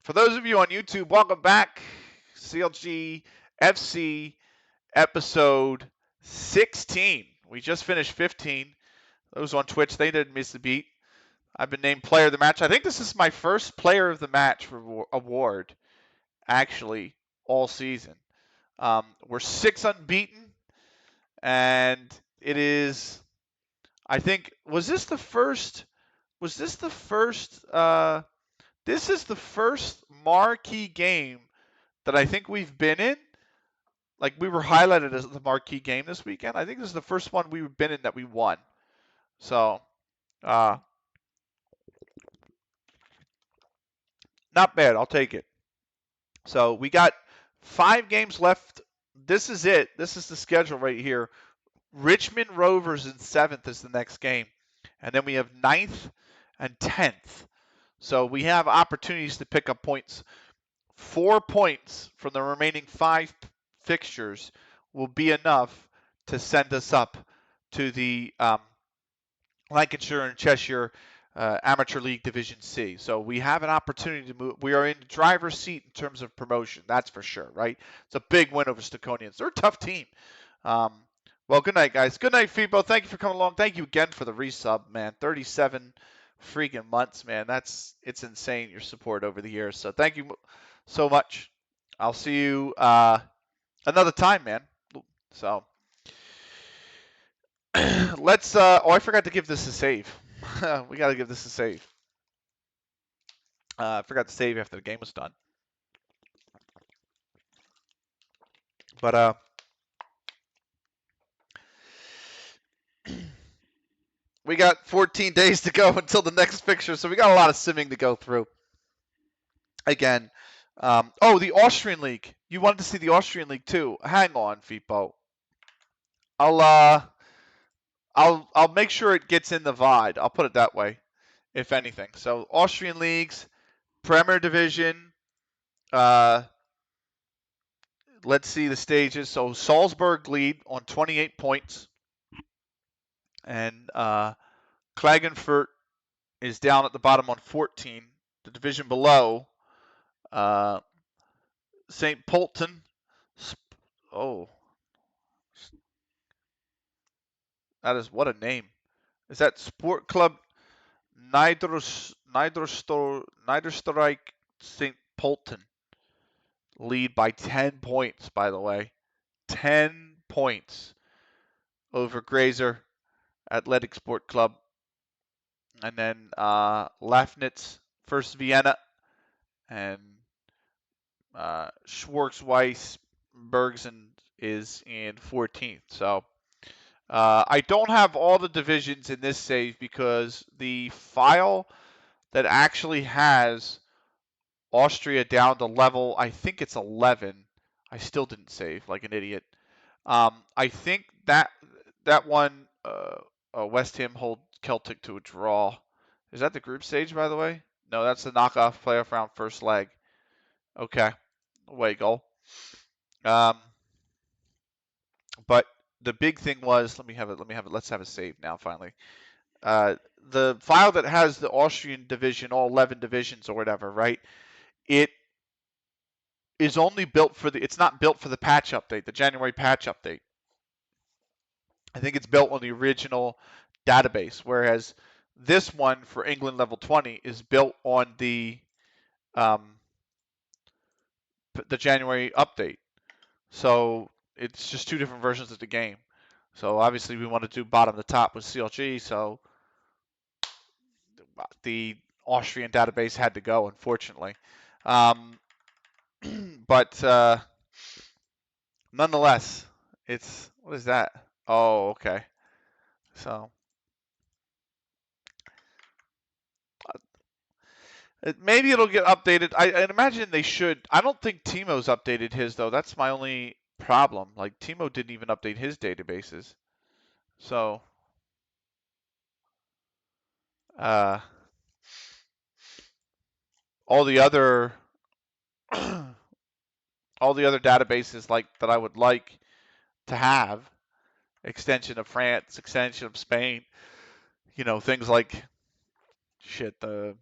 For those of you on YouTube, welcome back. CLG FC episode 16. We just finished 15. Those on Twitch, they didn't miss a beat. I've been named player of the match. I think this is my first player of the match award, actually, all season. We're 6 unbeaten, and it is, I think, this is the first marquee game that I think we've been in. Like, we were highlighted as the marquee game this weekend. I think this is the first one we've been in that we won. So, uh, not bad. I'll take it. So we got 5 games left. This is it. This is the schedule right here. Richmond Rovers in 7th is the next game. And then we have 9th and 10th. So we have opportunities to pick up points. 4 points from the remaining 5 fixtures will be enough to send us up to the Lancashire and Cheshire Amateur League Division C. So we have an opportunity to move. We are in the driver's seat in terms of promotion, that's for sure, right? It's a big win over Staconians. They're a tough team. Well, good night, guys. Good night, Fibo. Thank you for coming along. Thank you again for the resub, man. 37 freaking months, man. It's insane, your support over the years. So thank you so much. I'll see you another time, man. So let's. Oh, I forgot to give this a save. We got to give this a save. I forgot to save after the game was done. But we got 14 days to go until the next fixture, so we got a lot of simming to go through. Again, oh, the Austrian League. You wanted to see the Austrian League too. Hang on, Fipo. I'll make sure it gets in the VOD. I'll put it that way, if anything. So Austrian leagues, Premier Division. Let's see the stages. So Salzburg lead on 28 points, and Klagenfurt is down at the bottom on 14. The division below, St. Polten. Oh, that is what a name. Is that Sport Club Niederösterreich St. Polten? Lead by 10 points, by the way. 10 points over Grazer Athletic Sport Club. And then Lafnitz, First Vienna, and Schwarzweiss Bergsen is in 14th. So I don't have all the divisions in this save because the file that actually has Austria down to level, I think it's 11. I still didn't save like an idiot. I think that one, West Ham hold Celtic to a draw. Is that the group stage, by the way? No, that's the knockoff playoff round first leg. Okay, away goal. But the big thing was, let me have it. Let's have a save now. Finally, the file that has the Austrian division, all 11 divisions or whatever, right? It is only built for the. It's not built for the patch update, the January patch update. I think it's built on the original database, whereas this one for England level 20 is built on the January update. So it's just 2 different versions of the game. So obviously we want to do bottom to top with CLG, so the Austrian database had to go, unfortunately. But nonetheless, it's, what is that? Oh, okay. So maybe it'll get updated. I'd imagine they should. I don't think Timo's updated his, though. That's my only problem. Like, Timo didn't even update his databases. So, all the other databases like that I would like to have, extension of France, extension of Spain, things like, shit, the,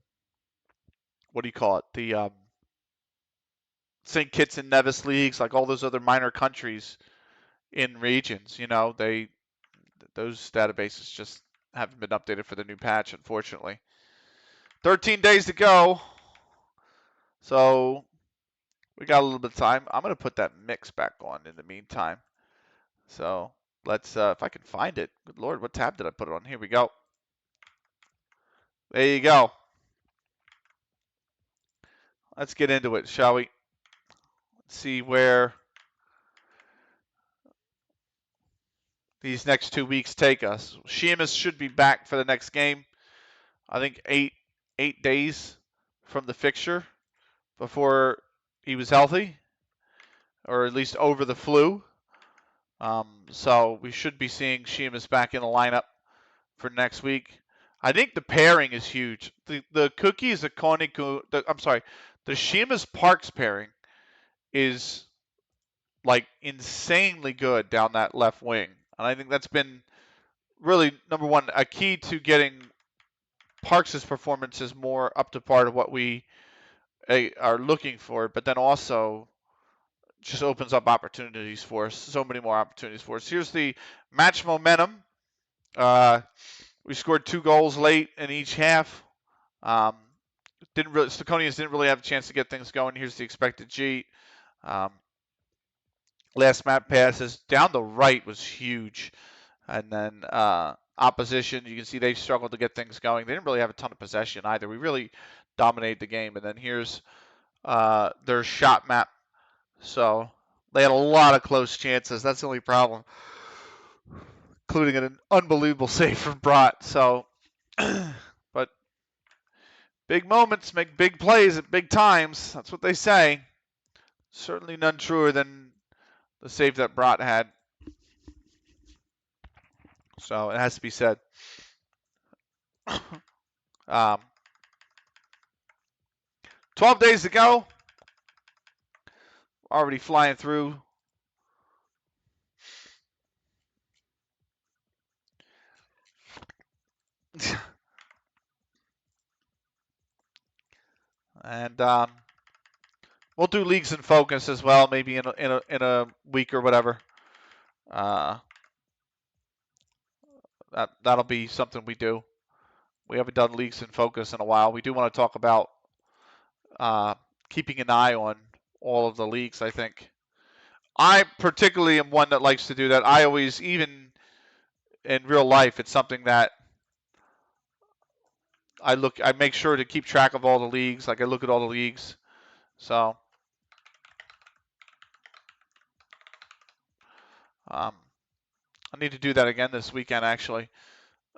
what do you call it? St. Kitts and Nevis leagues, like all those other minor countries in regions. Those databases just haven't been updated for the new patch, unfortunately. 13 days to go, so we got a little bit of time. I'm going to put that mix back on in the meantime. So let's, if I can find it. Good Lord, what tab did I put it on? Here we go. There you go. Let's get into it, shall we? Let's see where these next 2 weeks take us. Sheamus should be back for the next game. I think eight days from the fixture before he was healthy, or at least over the flu. So we should be seeing Sheamus back in the lineup for next week. I think the pairing is huge. The Cookies, the Sheamus Parks pairing is like insanely good down that left wing. And I think that's been really, number one, a key to getting Parks' performances more up to par of what we are looking for, but then also just opens up opportunities for us, so many more opportunities for us. Here's the match momentum. We scored 2 goals late in each half. Staconians didn't really have a chance to get things going. Here's the expected G. Last map passes down the right was huge. And then opposition, you can see they struggled to get things going. They didn't really have a ton of possession either. We really dominated the game. And then here's their shot map. So they had a lot of close chances. That's the only problem, including an unbelievable save from Brott. So, but big moments make big plays at big times. That's what they say. Certainly none truer than the save that Brott had. So it has to be said. 12 days to go. Already flying through. And we'll do leagues in focus as well, maybe in a week or whatever. That'll be something we do. We haven't done leagues in focus in a while. We do want to talk about keeping an eye on all of the leagues, I think. I particularly am one that likes to do that. I always, even in real life, it's something that I make sure to keep track of all the leagues. Like I look at all the leagues. So I need to do that again this weekend, actually.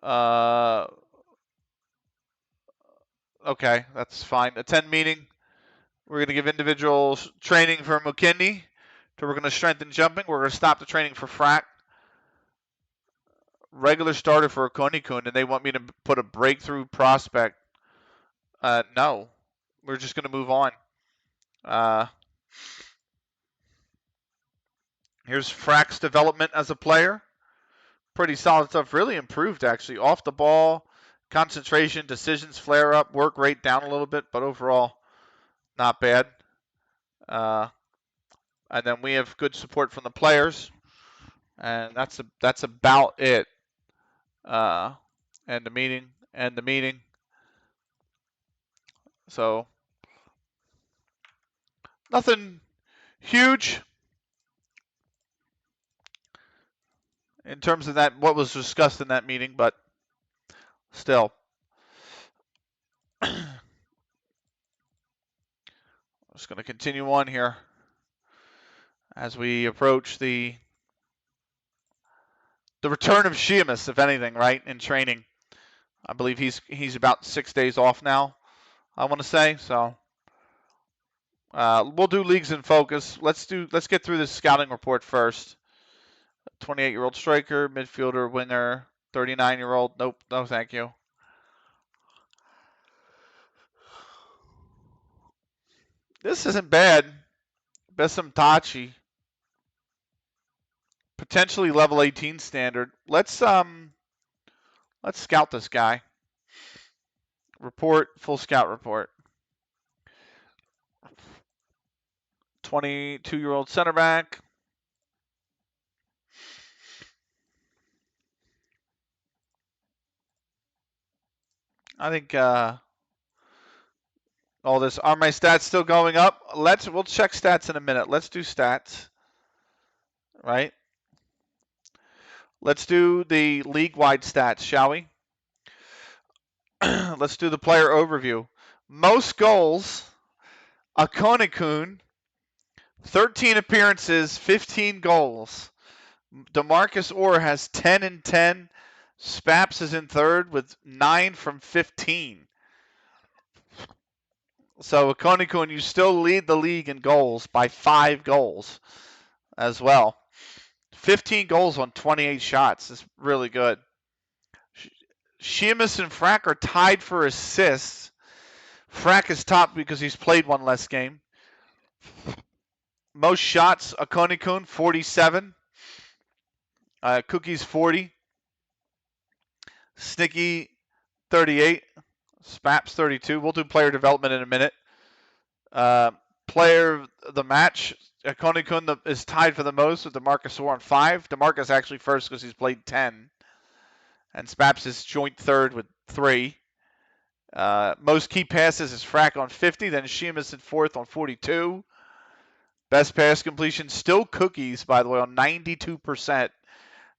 Okay, that's fine. Attend meeting. We're going to give individual training for McKinney. So we're going to strengthen jumping. We're going to stop the training for frac. Regular starter for Okonikun, and they want me to put a breakthrough prospect. No. We're just going to move on. Here's Frac's development as a player. Pretty solid stuff. Really improved, actually. Off the ball, concentration, decisions flare up, work rate down a little bit, but overall, not bad. And then we have good support from the players. And that's about it. End the meeting. So, nothing huge in terms of that, what was discussed in that meeting, but still. I'm just going to continue on here as we approach the return of Sheamus, if anything, right, in training. I believe he's about 6 days off now, I want to say. So we'll do leagues in focus. Let's get through this scouting report first. 28-year-old striker, midfielder, winger, 39-year-old. Nope, no thank you. This isn't bad. Besam Tachi. Potentially level 18 standard. Let's scout this guy. Report, full scout report. 22-year-old center back. I think all this. Are my stats still going up? We'll check stats in a minute. Let's do stats. Right? Let's do the league-wide stats, shall we? Let's do the player overview. Most goals, Akonikun, 13 appearances, 15 goals. DeMarcus Orr has 10 and 10. Spaps is in third with 9 from 15. So Akonikun, you still lead the league in goals by 5 goals as well. 15 goals on 28 shots is really good. Sheamus and Frack are tied for assists. Frack is top because he's played one less game. Most shots, Akonikun, 47. Cookies, 40. Snicky, 38. Spaps, 32. We'll do player development in a minute. Player of the match, Akonikun is tied for the most with DeMarcus Orr on 5. DeMarcus actually first because he's played 10. And Spaps is joint third with 3. Most key passes is Frack on 50. Then Sheamus in fourth on 42. Best pass completion, still Cookies, by the way, on 92%.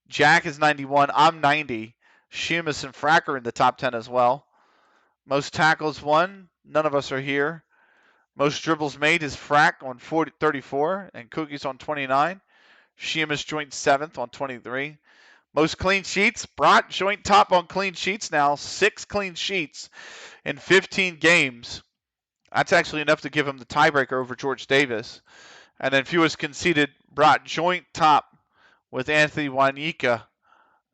Jack is 91. I'm 90. Sheamus and Frack are in the top 10 as well. Most tackles won. None of us are here. Most dribbles made is Frack on 34 and Cookies on 29. Sheamus joint 7th on 23. Most clean sheets, Brott joint top on clean sheets now. 6 clean sheets in 15 games. That's actually enough to give him the tiebreaker over George Davis. And then fewest conceded, Brott joint top with Anthony Wanyika.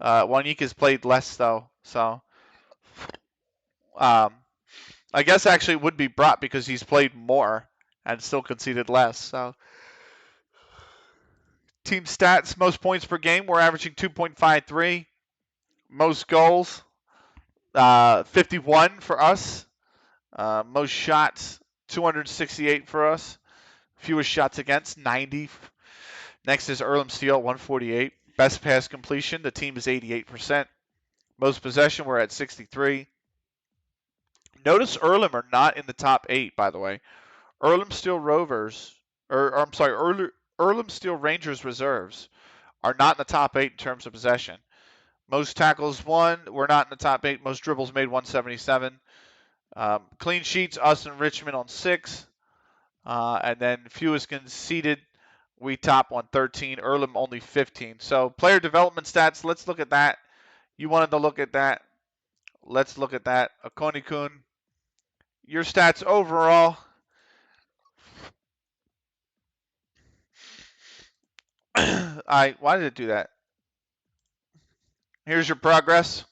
Wanyika's played less though, so I guess actually it would be Brott because he's played more and still conceded less. So team stats, most points per game, we're averaging 2.53. Most goals, 51 for us. Most shots, 268 for us. Fewest shots against, 90. Next is LythamSt.Anne, 148. Best pass completion, the team is 88%. Most possession, we're at 63. Notice Earlham are not in the top 8, by the way. Earlham Steel Rangers reserves are not in the top 8 in terms of possession. Most tackles won, we're not in the top 8. Most dribbles made, 177. Clean sheets, us and Richmond on 6. And then fewest conceded, we top on 13. Earlham only 15. So player development stats, let's look at that. You wanted to look at that. Let's look at that. Akonikun, your stats overall. Why did it do that? Here's your progress.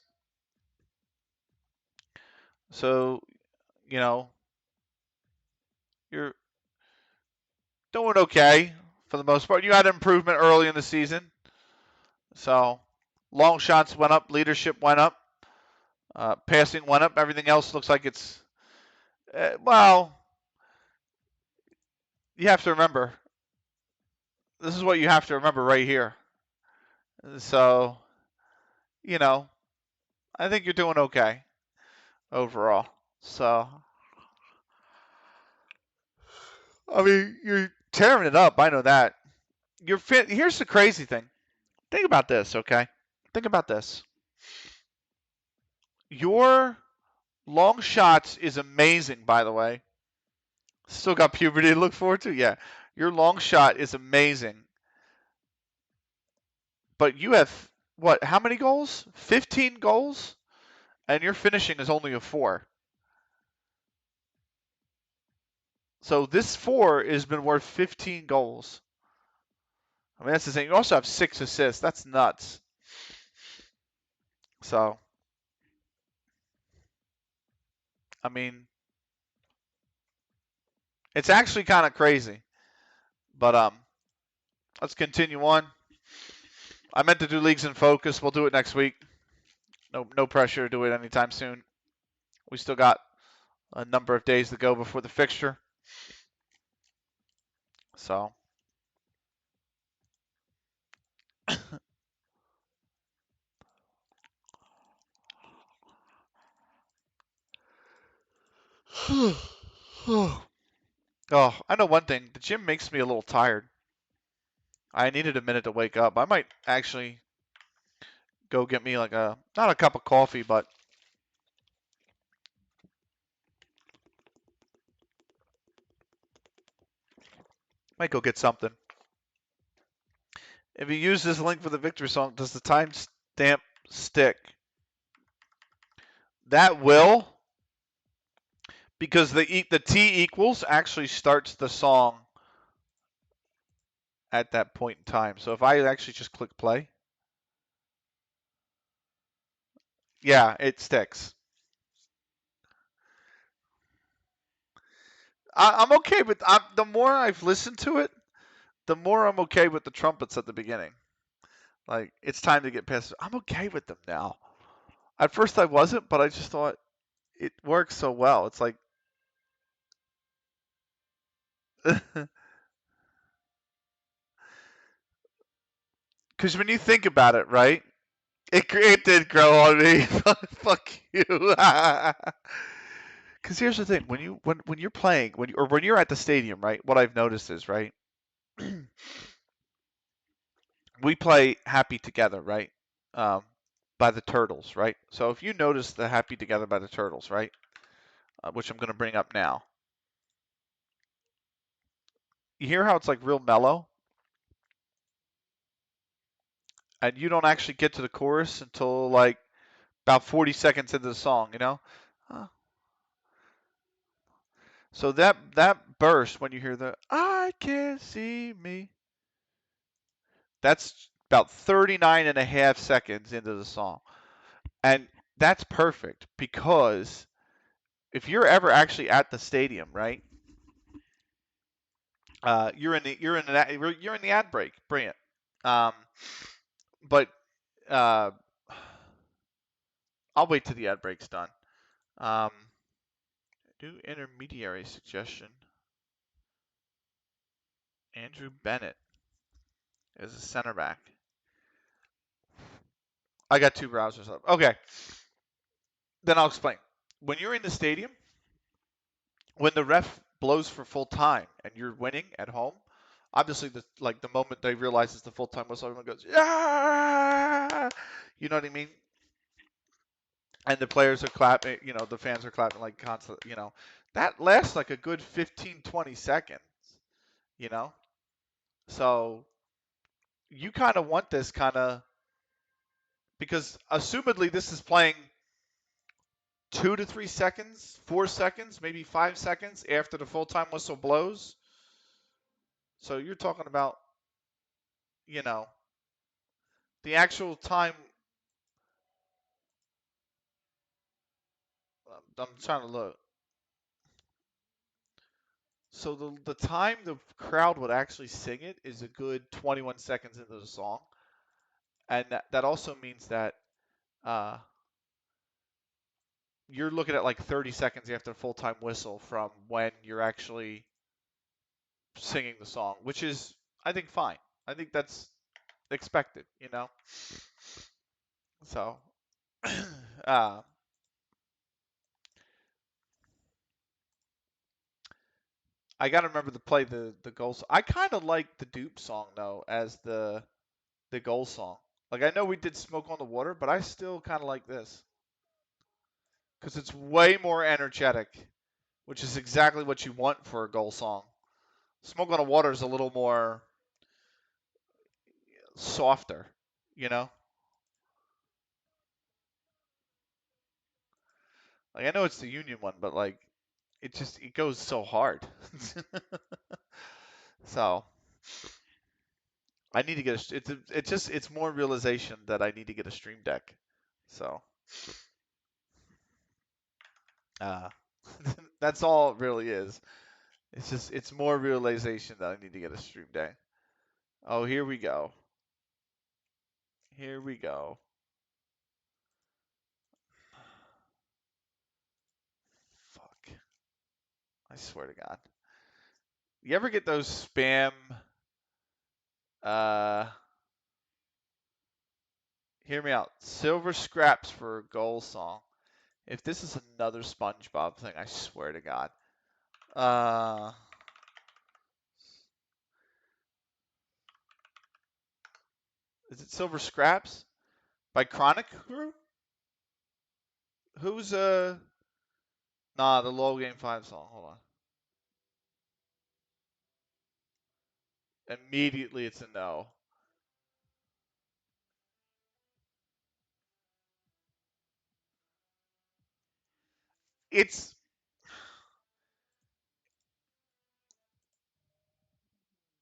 So, you're doing okay for the most part. You had improvement early in the season. So, long shots went up, leadership went up, passing went up. Everything else looks like it's, well, you have to remember, this is what you have to remember right here. So, I think you're doing okay overall. So, I mean, you're tearing it up. I know that. Here's the crazy thing. Think about this, okay? Think about this. Your long shots is amazing, by the way. Still got puberty to look forward to? Yeah. Your long shot is amazing. But you have, what, how many goals? 15 goals? And your finishing is only a 4. So this 4 has been worth 15 goals. I mean, that's the thing. You also have 6 assists. That's nuts. So, I mean, it's actually kind of crazy. But let's continue on. I meant to do Leagues in Focus. We'll do it next week. No pressure to do it anytime soon. We still got a number of days to go before the fixture. So, oh, I know one thing. The gym makes me a little tired. I needed a minute to wake up. I might actually go get me like not a cup of coffee, but might go get something. If you use this link for the victory song, does the timestamp stick? That will, because the T equals actually starts the song at that point in time. So if I actually just click play, yeah, it sticks. I'm okay with the more I've listened to it, the more I'm okay with the trumpets at the beginning. Like it's time to get past. I'm okay with them now. At first I wasn't, but I just thought it works so well. It's like because when you think about it, right? It did grow on me. Fuck you. Because here's the thing: when you're playing when you're at the stadium, right? What I've noticed is right. We play Happy Together, right? Um, by the Turtles, right? So if you notice the Happy Together by the Turtles, right? Which I'm going to bring up now. You hear how it's like real mellow, and you don't actually get to the chorus until like about 40 seconds into the song, you know? Uh, so that burst when you hear the I can't see me, that's about 39 and a half seconds into the song. And that's perfect because if you're ever actually at the stadium, right? You're in the ad break. Brilliant. Um, but uh, I'll wait till the ad break's done. Um, new intermediary suggestion. Andrew Bennett is a center back. I got two browsers up. Okay, then I'll explain. When you're in the stadium, when the ref blows for full time and you're winning at home, obviously the moment they realize it's the full time whistle, everyone goes yeah, you know what I mean? And the players are clapping, the fans are clapping like constant, that lasts like a good 15, 20 seconds, you know? So you kind of want this kind of, because assumedly this is playing 2 to 3 seconds, 4 seconds, maybe 5 seconds after the full time whistle blows. So you're talking about, you know, the actual time. I'm trying to look. So the time the crowd would actually sing it is a good 21 seconds into the song, and that also means that uh, you're looking at like 30 seconds after the full time whistle from when you're actually singing the song, which is I think fine. I think that's expected, you know. So, uh, I gotta remember to play the goal. I kind of like the Dupe song though as the goal song. Like I know we did Smoke on the Water, but I still kind of like this because it's way more energetic, which is exactly what you want for a goal song. Smoke on the Water is a little more softer, you know. Like I know it's the Union one, but like it goes so hard. So I need to get it's more realization that I need to get a Stream Deck. So uh, that's all it really is. It's more realization that I need to get a Stream Deck. Oh, here we go. Here we go. Fuck. I swear to God. You ever get those spam? Hear me out. Silver scraps for a goal song. If this is another SpongeBob thing, I swear to God. Is it Silver Scraps by Chronic Crew? Who's Nah, the low game 5 song. Hold on. Immediately, it's a no.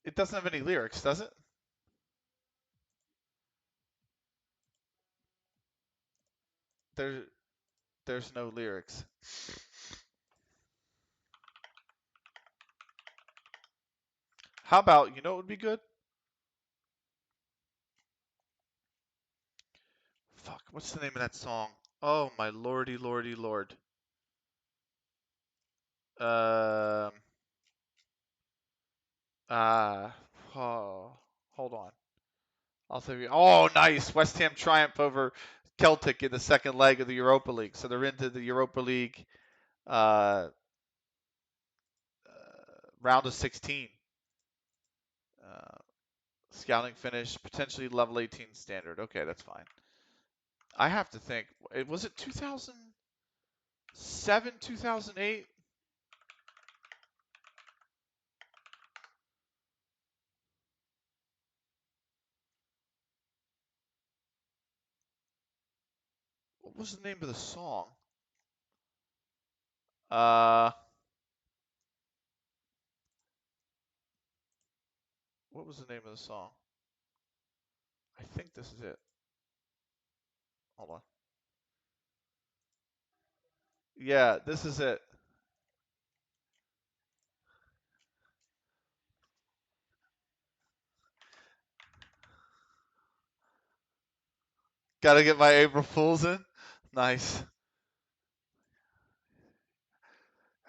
It doesn't have any lyrics, does it? There, there's no lyrics. How about, you know what would be good? Fuck, what's the name of that song? Oh my lordy, lordy, lord. Um, uh, oh, hold on. I'll tell you. Oh, nice. West Ham triumph over Celtic in the second leg of the Europa League. So they're into the Europa League uh, round of 16. Uh, Scouting finish, potentially level 18 standard. Okay, that's fine. I have to think. Was it 2007, 2008? What was the name of the song? What was the name of the song? I think this is it. Hold on. Yeah, this is it. Gotta get my April Fools in. Nice.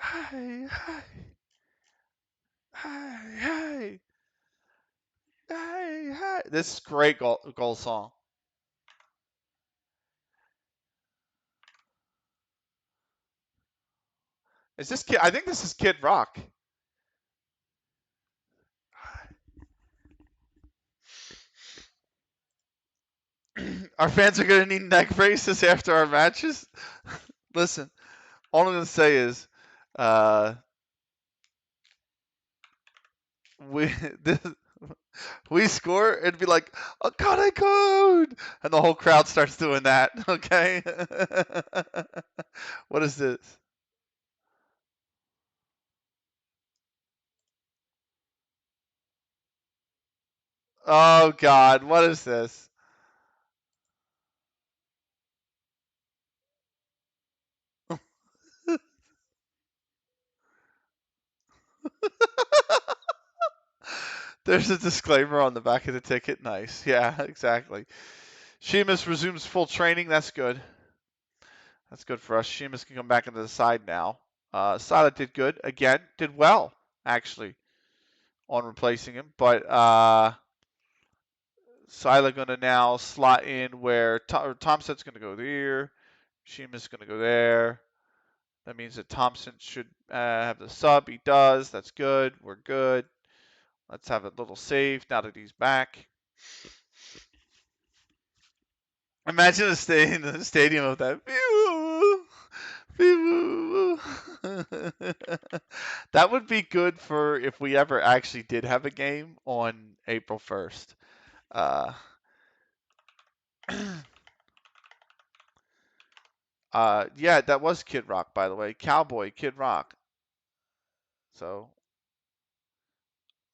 Hey, hey, hey, hey, hey, hey. This is great goal song. Is this Kid? I think this is Kid Rock. Our fans are gonna need neck braces after our matches. Listen, all I'm gonna say is, uh, we this, we score, it'd be like a code, and the whole crowd starts doing that. Okay. What is this? Oh God, what is this? There's a disclaimer on the back of the ticket. Nice. Yeah, exactly. Sheamus resumes full training. That's good. That's good for us. Sheamus can come back into the side now. Sala did good. Again, did well, actually, on replacing him. But Sila going to now slot in where Thompson's going to go there. Sheamus going to go there. That means that Thompson should have the sub. He does. That's good. We're good. Let's have a little save now that he's back. Imagine staying in the stadium of that. That would be good for if we ever actually did have a game on April 1st. Yeah, that was Kid Rock, by the way. Cowboy Kid Rock. So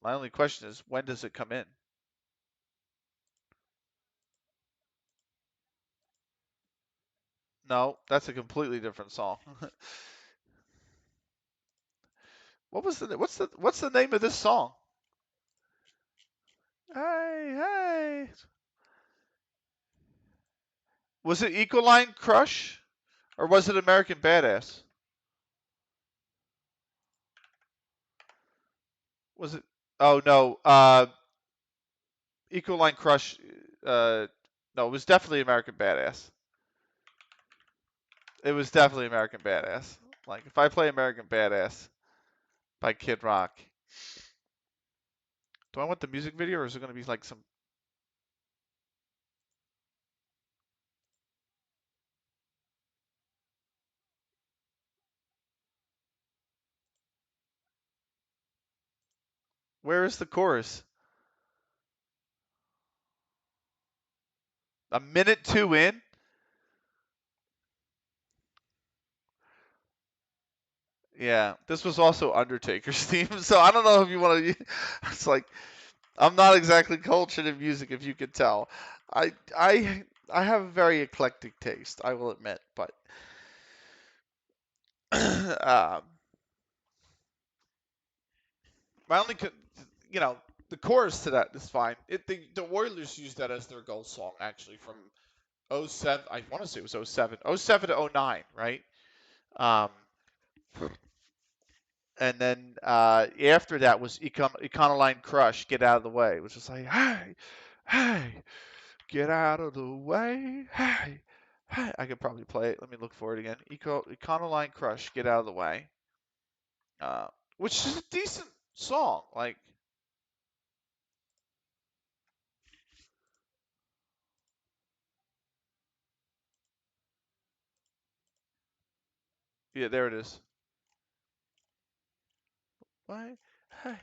my only question is, when does it come in? No, that's a completely different song. What's the name of this song? Hey, hey. Was it Ecoline Crush or was it American Badass? Was it? Oh no. Ecoline Crush. No, it was definitely American Badass. It was definitely American Badass. Like if I play American Badass by Kid Rock, do I want the music video or is it going to be like some? Where is the chorus? A minute two in? Yeah, this was also Undertaker's theme, so I don't know if you want to. It's like I'm not exactly cultured in music, if you could tell. I I I have a very eclectic taste, I will admit, but um, my only, you know, the chorus to that is fine. The Oilers used that as their goal song actually from '07. I want to say it was '07, '07 to '09, right? Um, and then after that was Econoline Crush, Get Out of the Way, which was like, hey, hey, get out of the way, hey, hey. I could probably play it. Let me look for it again. Econoline Crush, Get Out of the Way, uh, which is a decent song. Like, yeah, there it is. Why? Hey.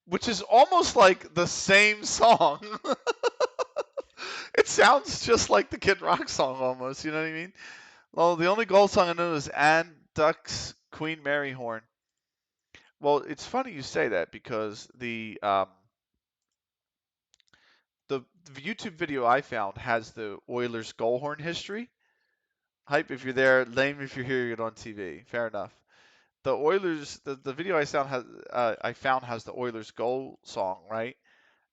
Which is almost like the same song. It sounds just like the Kid Rock song almost. You know what I mean? Well, the only gold song I know is Anne Duck's Queen Mary Horn. Well, it's funny you say that because the YouTube video I found has the Oilers goal horn history. Hype if you're there, lame if you're hearing it on TV. Fair enough. The Oilers, the video I found has the Oilers goal song, right?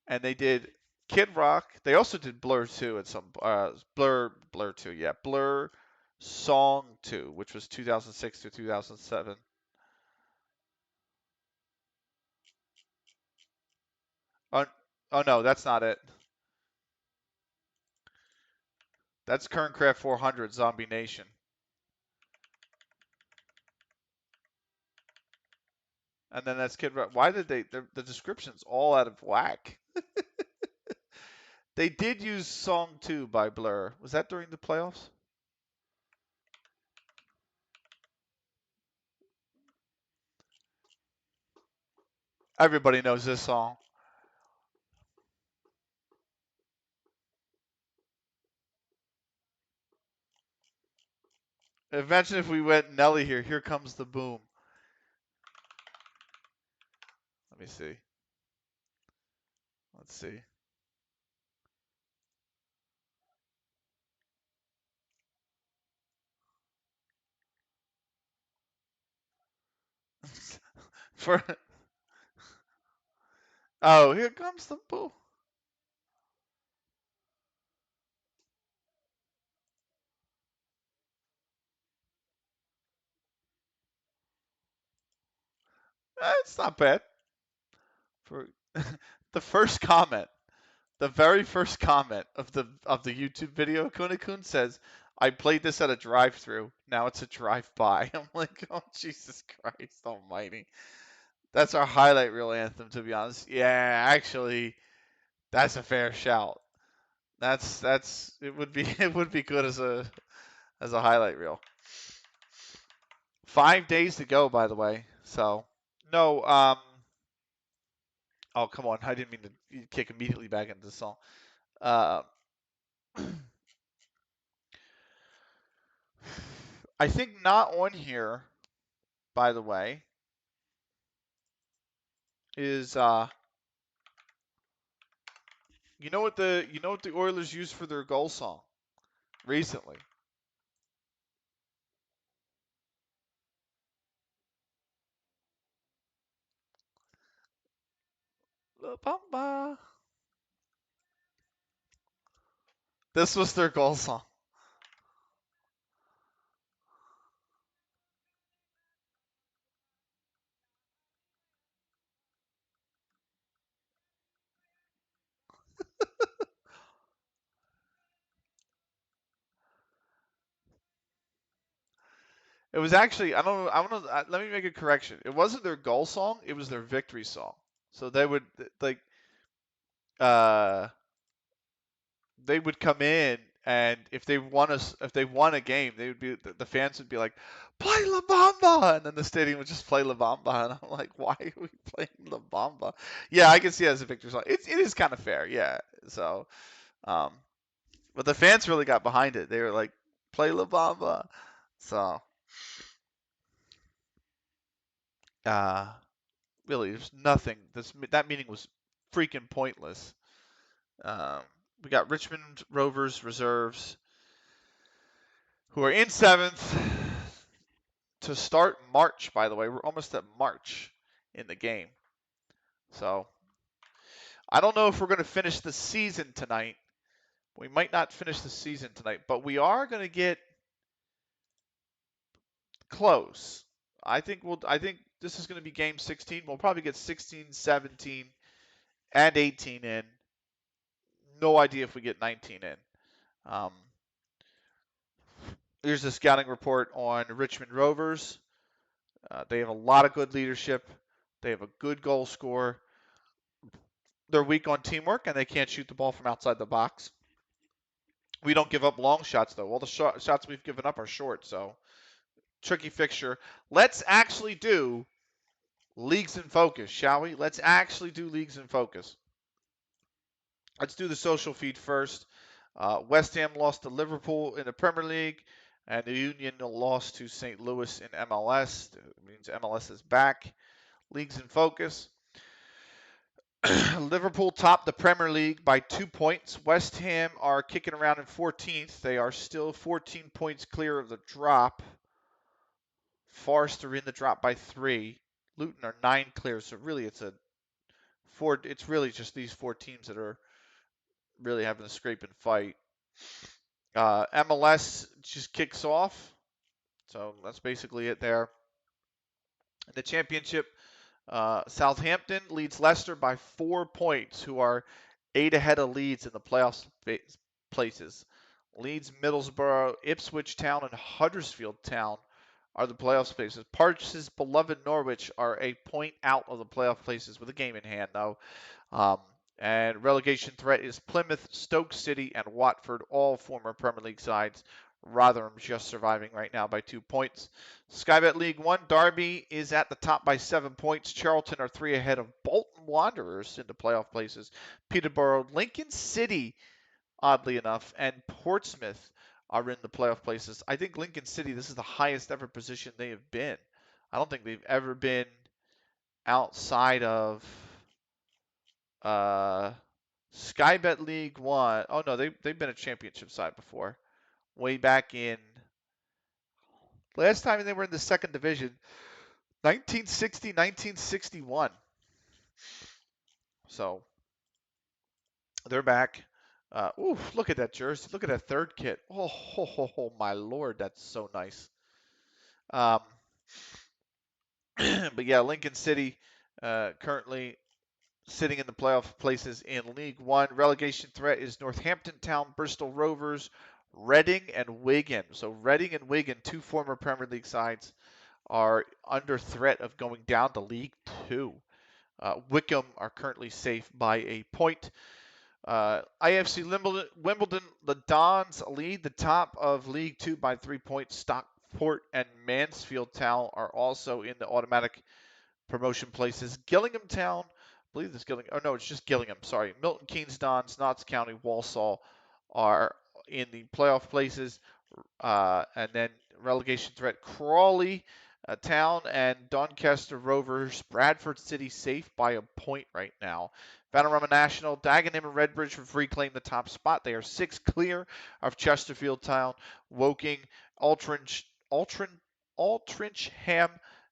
And they did Kid Rock. They also did Blur 2 at some Blur 2, yeah, Blur Song 2, which was 2006 to 2007. Oh, oh no, that's not it. That's Kerncraft 400 Zombie Nation. And then that's Kid Rock. Why did the description's all out of whack? They did use Song 2 by Blur. Was that during the playoffs? Everybody knows this song. Imagine if we went Nelly here. Here comes the boom. Let me see. Let's see. For oh, here comes the boom. It's not bad. For the first comment, the very first comment of the YouTube video, Kunekun says, "I played this at a drive-through. Now it's a drive-by." I'm like, "Oh Jesus Christ Almighty!" That's our highlight reel anthem, to be honest. Yeah, actually, that's a fair shout. That's it would be it would be good as a highlight reel. 5 days to go, by the way. So no, oh come on, I didn't mean to kick immediately back into the song. Uh, I think not on here, by the way, is you know what the Oilers used for their goal song recently? La Bamba. This was their goal song. It was actually I don't know. Let me make a correction. It wasn't their goal song. It was their victory song. So like uh they would come in, and if they won a game, they would be the fans would be like, "Play La Bamba," and then the stadium would just play La Bamba, and I'm like, "Why are we playing La Bamba?" Yeah, I can see it as a victory song. It is kind of fair, yeah. So, um, but the fans really got behind it. They were like, "Play La Bamba," so uh, really, there's nothing. That meeting was freaking pointless. Um, we got Richmond Rovers reserves who are in seventh to start March. By the way, we're almost at March in the game, so I don't know if we're going to finish the season tonight. We might not finish the season tonight, but we are going to get close. I think this is going to be game 16. We'll probably get 16, 17, and 18 in. No idea if we get 19 in. Um, Here's the scouting report on Richmond Rovers. They have a lot of good leadership. They have a good goal scorer. They're weak on teamwork, and they can't shoot the ball from outside the box. We don't give up long shots, though. All the shots we've given up are short, so tricky fixture. Let's actually do leagues in focus, shall we? Let's actually do leagues in focus. Let's do the social feed first. West Ham lost to Liverpool in the Premier League, and the Union lost to St. Louis in MLS. It means MLS is back. Leagues in focus. Liverpool topped the Premier League by 2 points. West Ham are kicking around in 14th. They are still 14 points clear of the drop. Forest are in the drop by 3. Luton are 9 clear. So really, it's really just these 4 teams that are really having a scrape and fight. MLS just kicks off. So that's basically it there. In the championship, Southampton leads Leicester by 4 points, who are 8 ahead of Leeds in the playoff places. Leeds, Middlesbrough, Ipswich Town, and Huddersfield Town are the playoff places. Parks' beloved Norwich are a point out of the playoff places with a game in hand, though. Um, and relegation threat is Plymouth, Stoke City, and Watford, all former Premier League sides. Rotherham just surviving right now by 2 points. Skybet League One, Derby is at the top by 7 points. Charlton are 3 ahead of Bolton Wanderers into playoff places. Peterborough, Lincoln City, oddly enough, and Portsmouth are in the playoff places. I think Lincoln City, this is the highest ever position they have been. I don't think they've ever been outside of uh, Skybet League One. Oh no, they've been a championship side before. Way back in last time they were in the second division, 1960, 1961. So they're back. Look at that jersey. Look at that third kit. Oh, my lord, that's so nice. Um, but yeah, Lincoln City currently sitting in the playoff places in League One. Relegation threat is Northampton Town, Bristol Rovers, Reading, and Wigan. So Reading and Wigan, 2 former Premier League sides, are under threat of going down to League Two. Wickham are currently safe by a point. IFC Wimbledon, the Dons lead the top of League Two by 3 points. Stockport and Mansfield Town are also in the automatic promotion places. Gillingham Town, I believe this Gillingham. Oh no, it's just Gillingham. Sorry, Milton Keynes, Dons, Notts County, Walsall are in the playoff places, and then relegation threat Crawley Town and Doncaster Rovers. Bradford City safe by a point right now. Vanarama National, Dagenham and Redbridge have reclaimed the top spot. They are 6 clear of Chesterfield Town, Woking, Altrincham,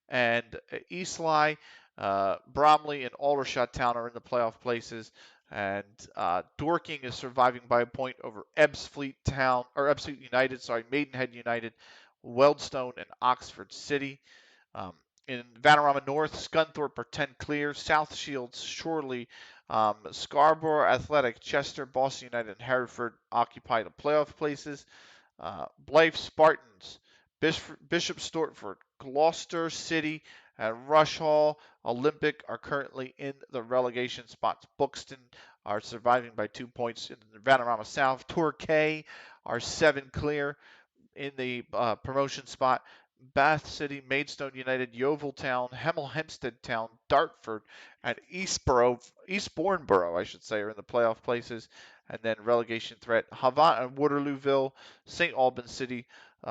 and Eastleigh. Bromley and Aldershot Town are in the playoff places, and Dorking is surviving by a point over Ebbsfleet United, Maidenhead United, Wealdstone, and Oxford City. Um, in Vanarama North, Scunthorpe are 10 clear. South Shields, Shorley, Scarborough Athletic, Chester, Boston United, and Hereford occupy the playoff places. Blythe Spartans, Bishop Stortford, Gloucester City, and Rush Hall. Olympic are currently in the relegation spots. Buxton are surviving by 2 points in the Vanarama South. Torquay are 7 clear in the promotion spot. Bath City, Maidstone United, Yeovil Town, Hemel Hempstead Town, Dartford, and Eastbourne Borough, I should say, are in the playoff places. And then relegation threat, Havant and Waterlooville, St. Albans City,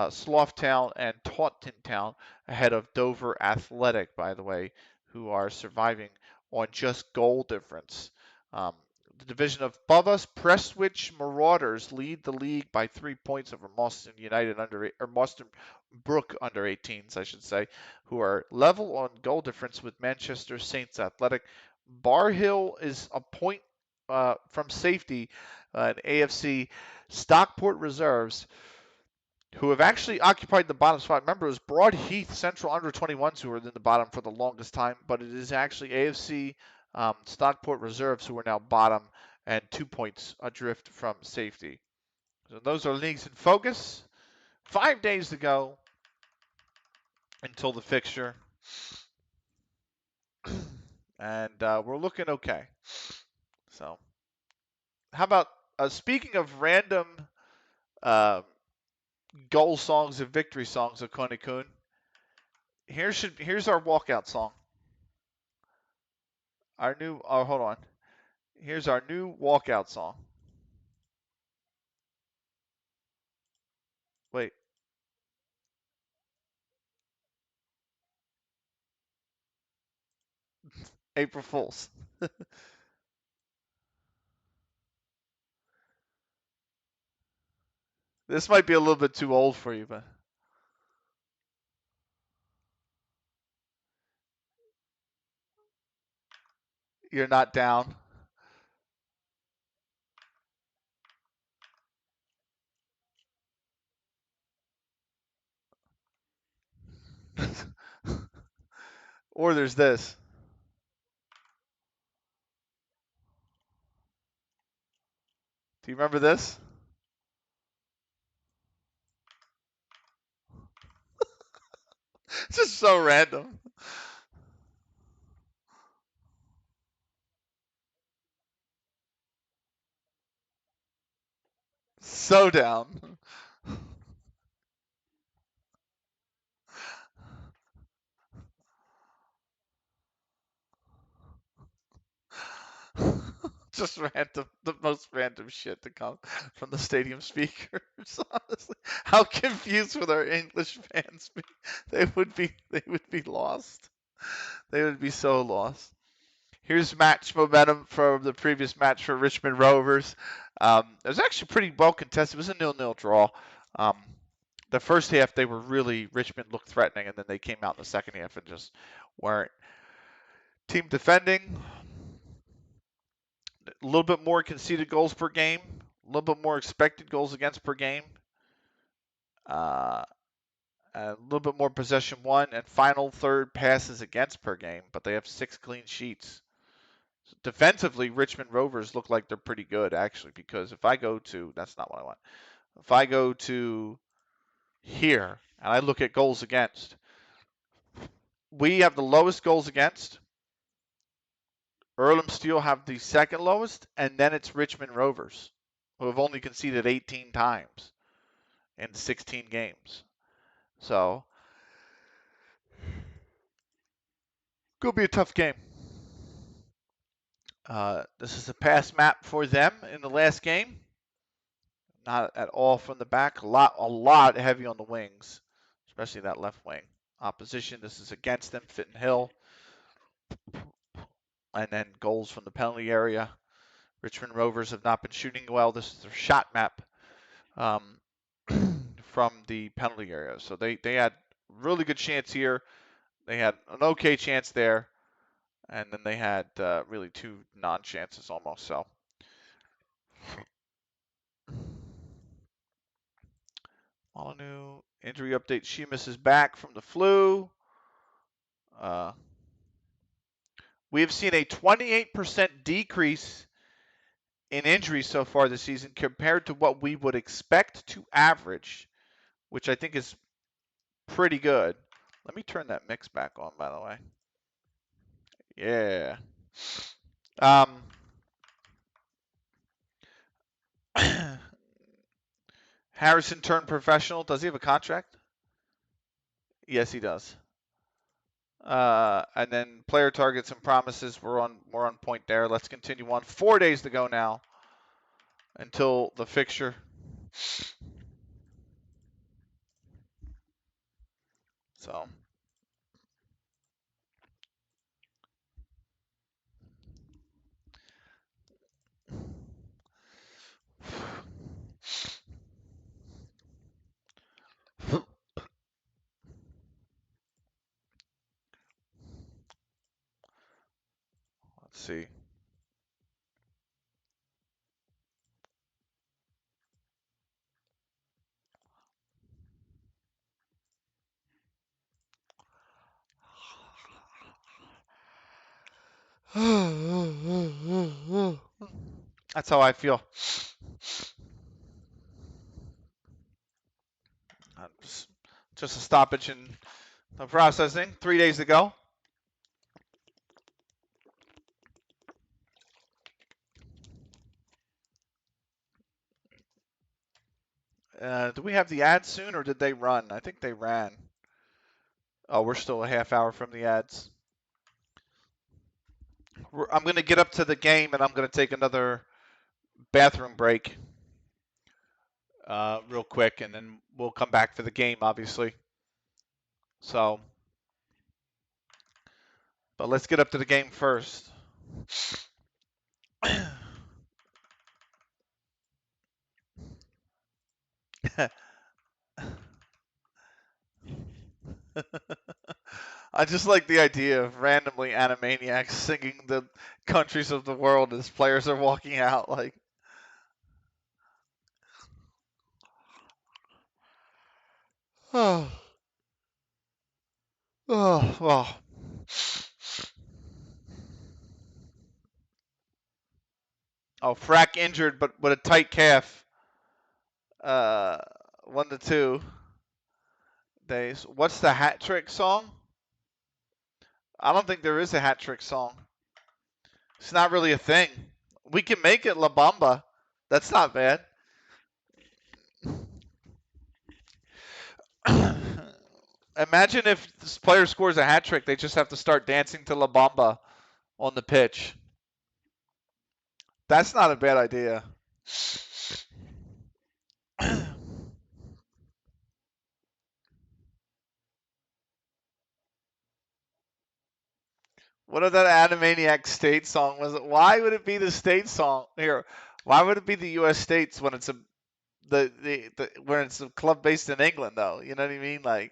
Slough Town, and Taunton Town ahead of Dover Athletic, by the way, who are surviving on just goal difference. The division above us, Prestwich Marauders lead the league by 3 points over Moston United or Moston Brook under 18s, I should say, who are level on goal difference with Manchester Saints Athletic. Bar Hill is a point from safety, in AFC. Stockport Reserves, who have actually occupied the bottom spot. Remember, it was Broadheath Central under 21s who were in the bottom for the longest time, but it is actually AFC Stockport Reserves who are now bottom and 2 points adrift from safety. So those are leagues in focus. 5 days to go until the fixture. And we're looking okay. So, how about speaking of random uh, goal songs and victory songs, Okone-kun, here's our walkout song. Our new, oh, hold on. Here's our new walkout song. Wait. April Fools. This might be a little bit too old for you, but you're not down. Or there's this. Do you remember this? It's just so random. So down. Just random, the most random shit to come from the stadium speakers. Honestly, how confused would our English fans be? They would be lost. They would be so lost. Here's match momentum from the previous match for Richmond Rovers. It was actually pretty well contested. It was a 0-0 draw. Um, the first half, Richmond looked threatening, and then they came out in the second half and just weren't. Team defending, a little bit more conceded goals per game, a little bit more expected goals against per game, uh, a little bit more possession won, and final third passes against per game, but they have 6 clean sheets. Defensively, Richmond Rovers look like they're pretty good, actually, because if I go to, that's not what I want. If I go to here and I look at goals against, we have the lowest goals against. Earlham Steel have the second lowest, and then it's Richmond Rovers, who have only conceded 18 times in 16 games. So, could be a tough game. This is a pass map for them in the last game. Not at all from the back. A lot heavy on the wings, especially that left wing. Opposition, this is against them, Fitton Hill. And then goals from the penalty area. Richmond Rovers have not been shooting well. This is their shot map from the penalty area. So they had really good chance here. They had an okay chance there. And then they had really 2 non-chances almost. So Molyneux injury update. Sheamus is back from the flu. We have seen a 28% decrease in injuries so far this season compared to what we would expect to average, which I think is pretty good. Let me turn that mix back on, by the way. Yeah. Harrison turned professional. Does he have a contract? Yes, he does. And then player targets and promises, we're on point there. Let's continue on. 4 days to go now until the fixture. So let's see. That's how I feel. Just a stoppage in the processing. 3 days to go. Do we have the ads soon, or did they run? I think they ran. Oh, we're still a half hour from the ads. I'm going to get up to the game, and I'm going to take another bathroom break real quick, and then we'll come back for the game, obviously. So, but let's get up to the game first. I just like the idea of randomly Animaniacs singing the countries of the world as players are walking out. Like, oh, oh, well. Oh, Frack injured, but with a tight calf. Uh, 1-2 days. What's the hat trick song? I don't think there is a hat trick song. It's not really a thing. We can make it La Bamba. That's not bad. Imagine if this player scores a hat trick, they just have to start dancing to La Bamba on the pitch. That's not a bad idea. What if that Animaniac state song was? Why would it be the state song here? Why would it be the U.S. states when it's when it's a club based in England though? You know what I mean? Like,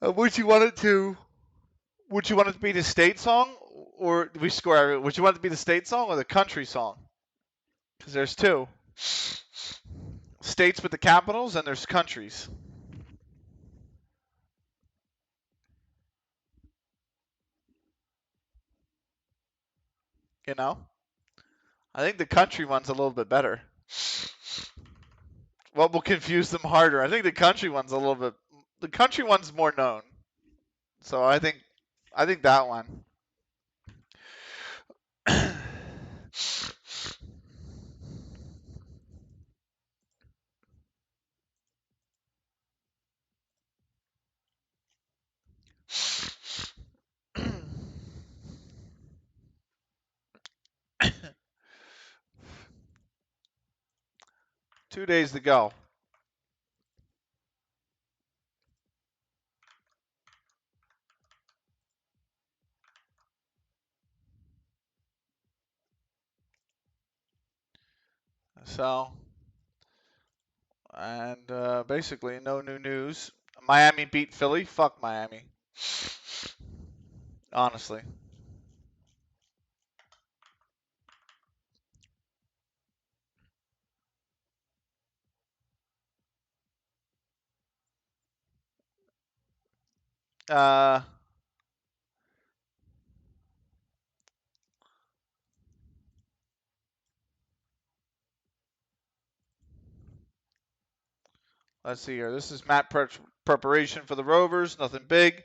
would you want it to? Would you want it to be the state song, or do we score? Would you want it to be the state song or the country song? Because there's two states with the capitals, and there's countries. You know, I think the country one's a little bit better. What will confuse them harder? I think the country one's a little bit. The country one's more known, so I think that one. 2 days to go. So, and basically no new news. Miami beat Philly. Fuck Miami. Honestly. Uh, Let's see here. This is Matt preparation for the Rovers. Nothing big.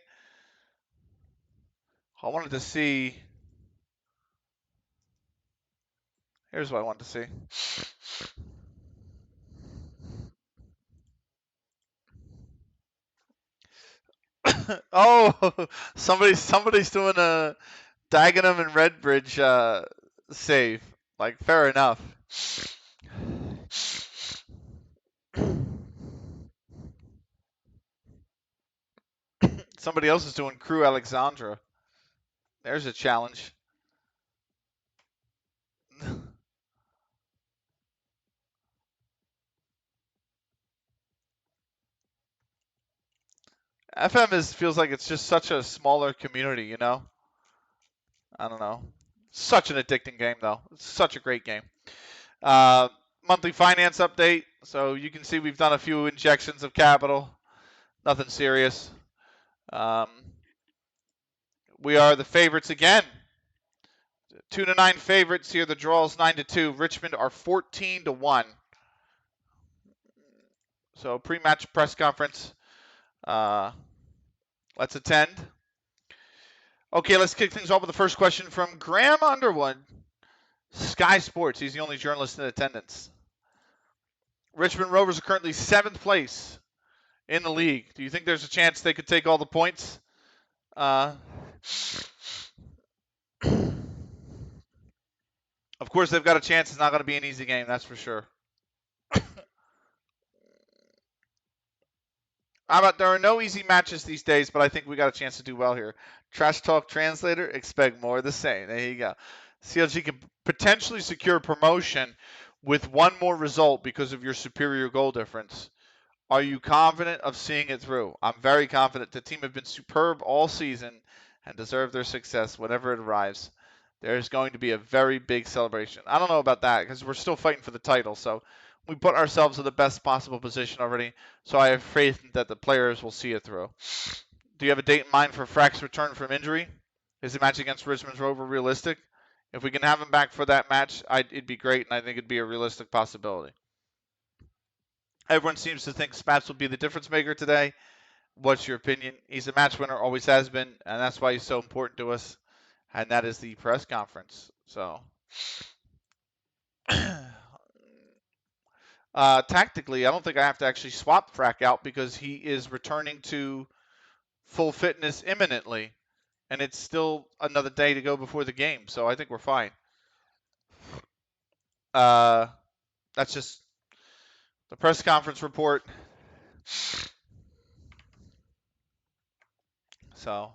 I wanted to see. Here's what I wanted to see. Oh, somebody's doing a Dagenham and Redbridge save. Like, fair enough. Somebody else is doing Crew Alexandra. There's a challenge. FM feels like it's just such a smaller community, you know? I don't know. Such an addicting game, though. It's such a great game. Uh, monthly finance update. So you can see we've done a few injections of capital. Nothing serious. Um, we are the favorites again. 2-9 favorites here. The draw is 9-2. Richmond are 14-1. So pre-match press conference. Let's attend. Okay, let's kick things off with the first question from Graham Underwood, Sky Sports. He's the only journalist in attendance. Richmond Rovers are currently 7th place in the league. Do you think there's a chance they could take all the points? Of course, they've got a chance. It's not going to be an easy game, that's for sure. How about there are no easy matches these days, but I think we got a chance to do well here. Trash Talk Translator, expect more of the same. There you go. CLG can potentially secure promotion with one more result because of your superior goal difference. Are you confident of seeing it through? I'm very confident. The team have been superb all season and deserve their success whenever it arrives. There's going to be a very big celebration. I don't know about that because we're still fighting for the title, so we put ourselves in the best possible position already. So I have faith that the players will see it through. Do you have a date in mind for Frack's return from injury? Is the match against Richmond's Rover realistic? If we can have him back for that match, it'd be great, and I think it'd be a realistic possibility. Everyone seems to think Spats will be the difference maker today. What's your opinion? He's a match winner, always has been, and that's why he's so important to us. And that is the press conference. So, tactically, I don't think I have to actually swap Frack out because he is returning to full fitness imminently, and it's still another day to go before the game. So I think we're fine. That's just the press conference report. So.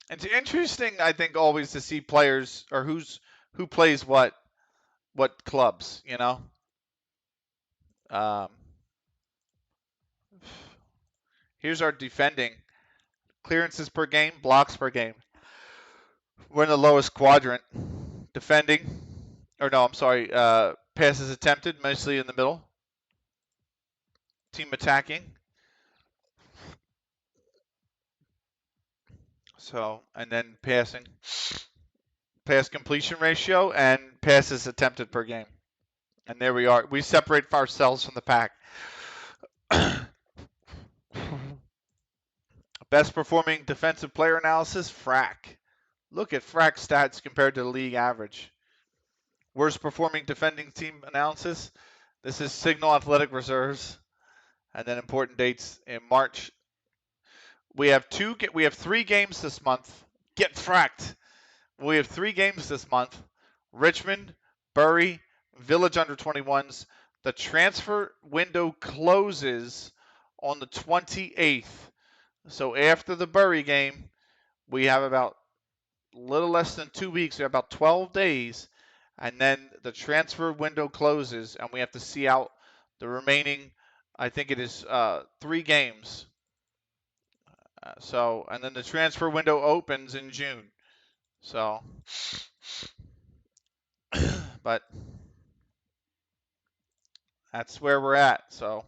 It's interesting, I think, always to see players or who plays what clubs, you know. Um, here's our defending clearances per game, blocks per game. We're in the lowest quadrant. Defending, or no, I'm sorry, passes attempted, mostly in the middle. Team attacking. So, and then passing, pass completion ratio, and passes attempted per game. And there we are. We separate ourselves from the pack. Best performing defensive player analysis, Frack. Look at Frack's stats compared to the league average. Worst performing defending team analysis. This is Signal Athletic Reserves. And then important dates in March. We have 3 games this month. Get fracked. We have 3 games this month. Richmond, Bury, Village under 21s. The transfer window closes on the 28th. So after the Bury game, we have about a little less than 2 weeks. We have about 12 days. And then the transfer window closes, and we have to see out the remaining, I think it is 3 games. And then the transfer window opens in June. So, but that's where we're at. So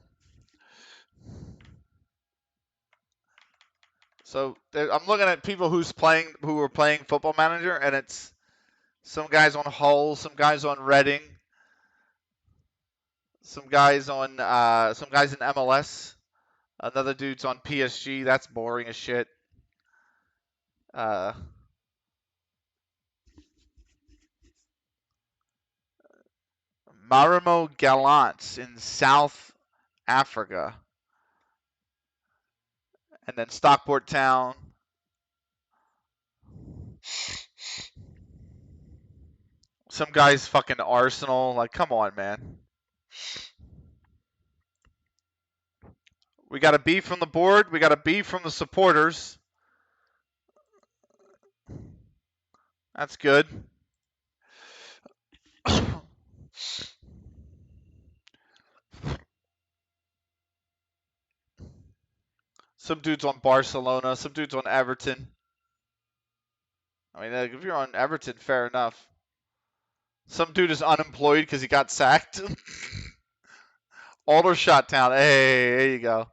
I'm looking at people who are playing Football Manager, and it's some guys on Hull, some guys on Reading, some guys in MLS. Another dude's on PSG. That's boring as shit. Marimo Gallants in South Africa. And then Stockport Town. Some guys fucking Arsenal. Like, come on, man. We got a B from the board. We got a B from the supporters. That's good. Some dudes on Barcelona. Some dudes on Everton. I mean, if you're on Everton, fair enough. Some dude is unemployed because he got sacked. Aldershot Town. Hey, there you go.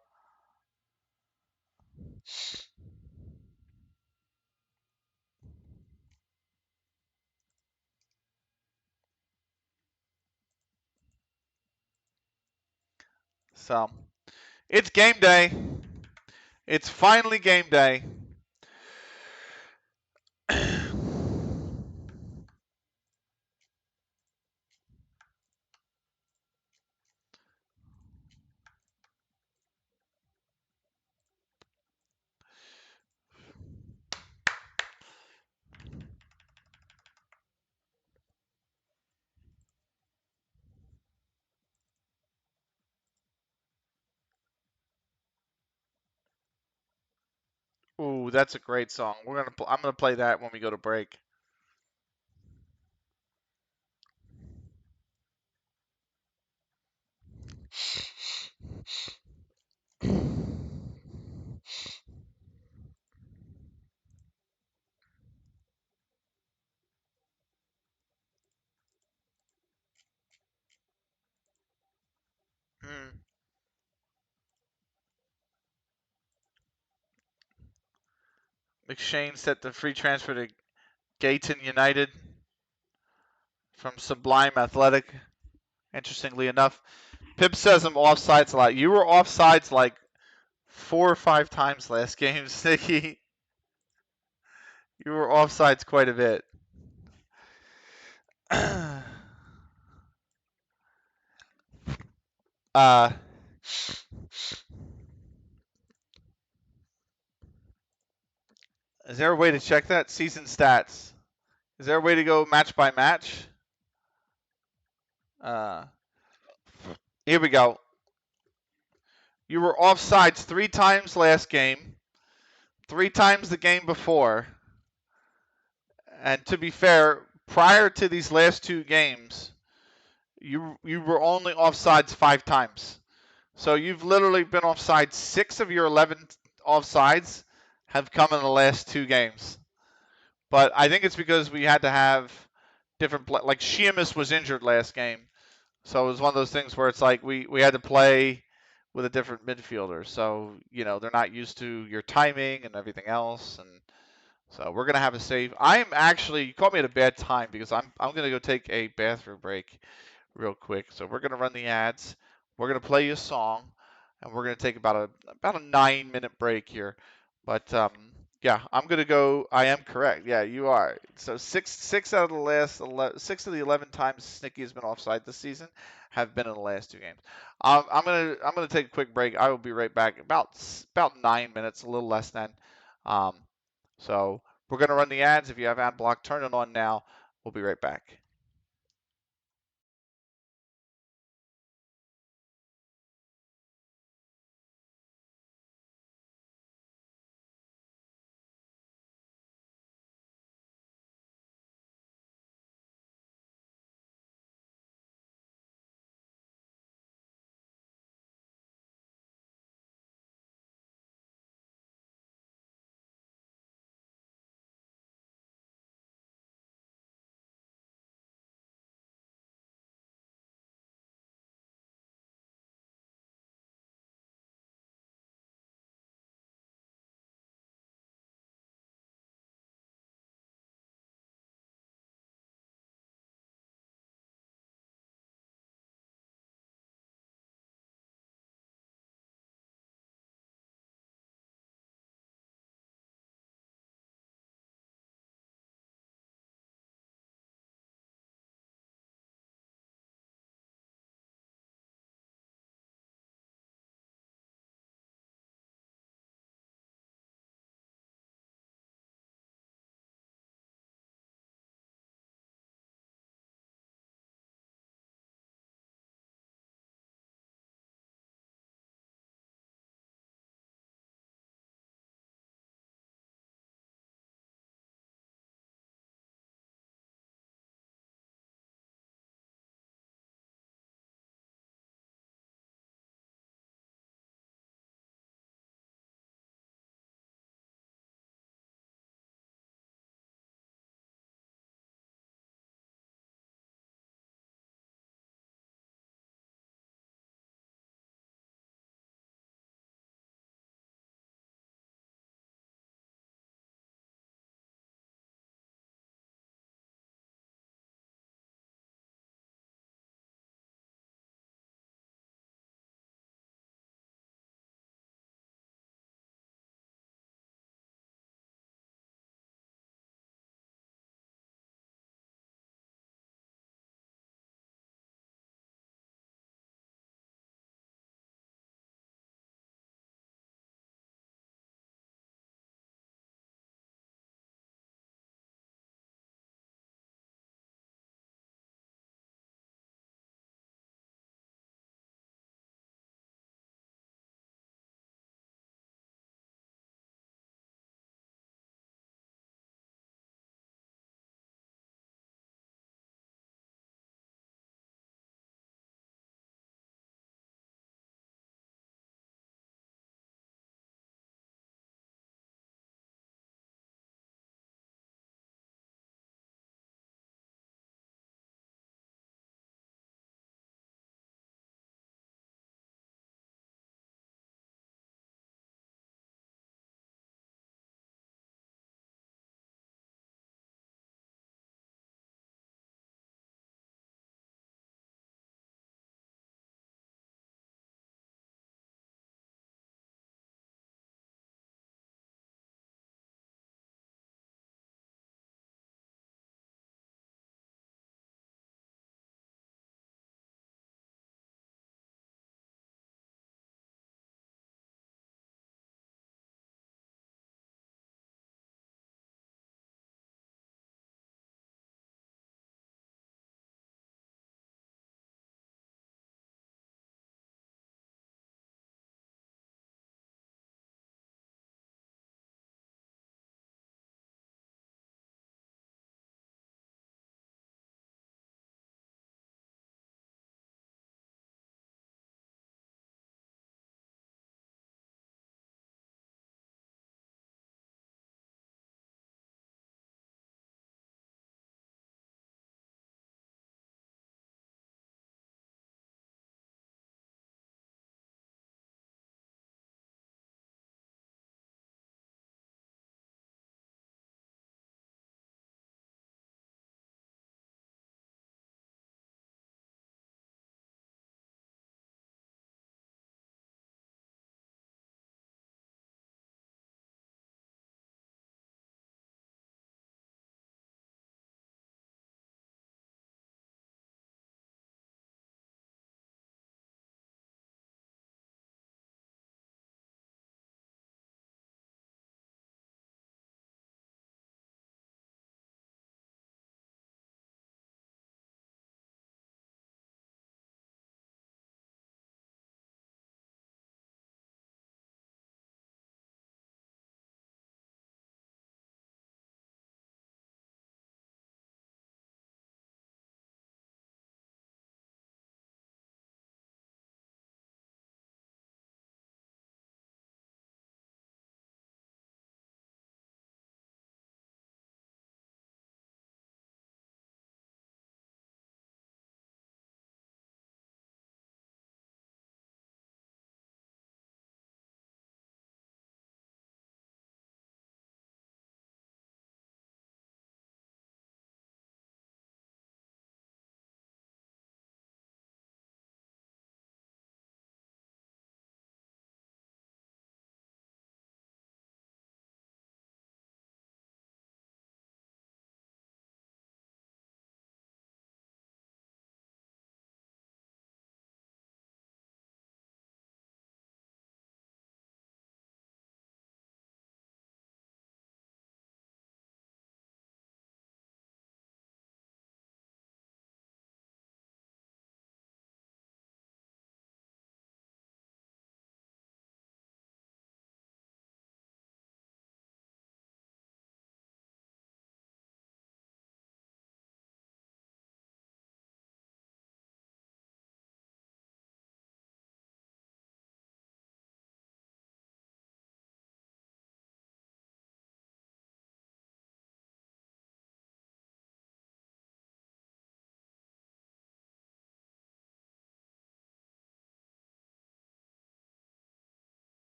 So, it's game day. It's finally game day. Ooh, that's a great song. I'm gonna play that when we go to break. Hmm. McShane set the free transfer to Gayton United from Sublime Athletic. Interestingly enough, Pip says I'm offsides a lot. You were offsides like 4 or 5 times last game, Sticky. You were offsides quite a bit. Is there a way to check that? Season stats. Is there a way to go match by match? Here we go. You were offsides 3 times last game, 3 times the game before. And to be fair, prior to these last 2 games, you were only offsides 5 times. So you've literally been offsides. 6 of your 11 offsides have come in the last 2 games. But I think it's because we had to have different like Sheamus was injured last game. So it was one of those things where it's like we had to play with a different midfielder. So, they're not used to your timing and everything else. And so we're going to have a save. You caught me at a bad time because I'm going to go take a bathroom break real quick. So we're going to run the ads. We're going to play you a song, and we're going to take about a 9-minute break here. But yeah, I'm going to go. I am correct. Yeah, you are. So six out of the last 6 of the 11 times Snicky has been offside this season have been in the last 2 games. I'm gonna take a quick break. I will be right back. About 9 minutes, a little less than. So we're gonna run the ads. If you have ad block, turn it on now. We'll be right back.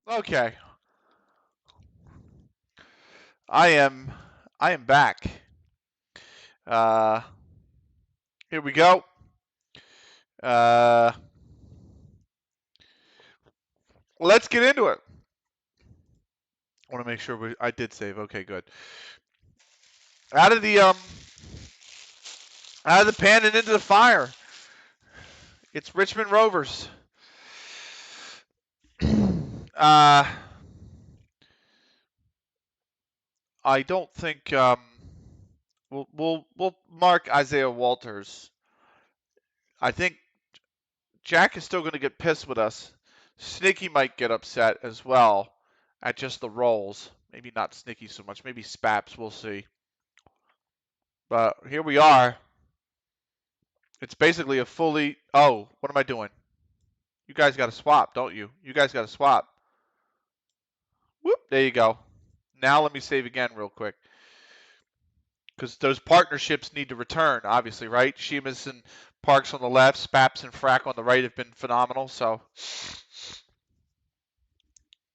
Okay. I am back. Uh, Here we go. Uh, let's get into it. I want to make sure I did save. Okay, good. Out of the pan and into the fire. It's Richmond Rovers. I don't think we'll mark Isaiah Walters. I think Jack is still going to get pissed with us. Snicky might get upset as well at just the rolls. Maybe not Snicky so much. Maybe Spaps. We'll see. But here we are. It's basically a fully. Oh, what am I doing? You guys got to swap, don't you? You guys got to swap. Whoop. There you go. Now let me save again real quick. Because those partnerships need to return, obviously, right? Sheamus and Parks on the left, Spaps and Frack on the right have been phenomenal. So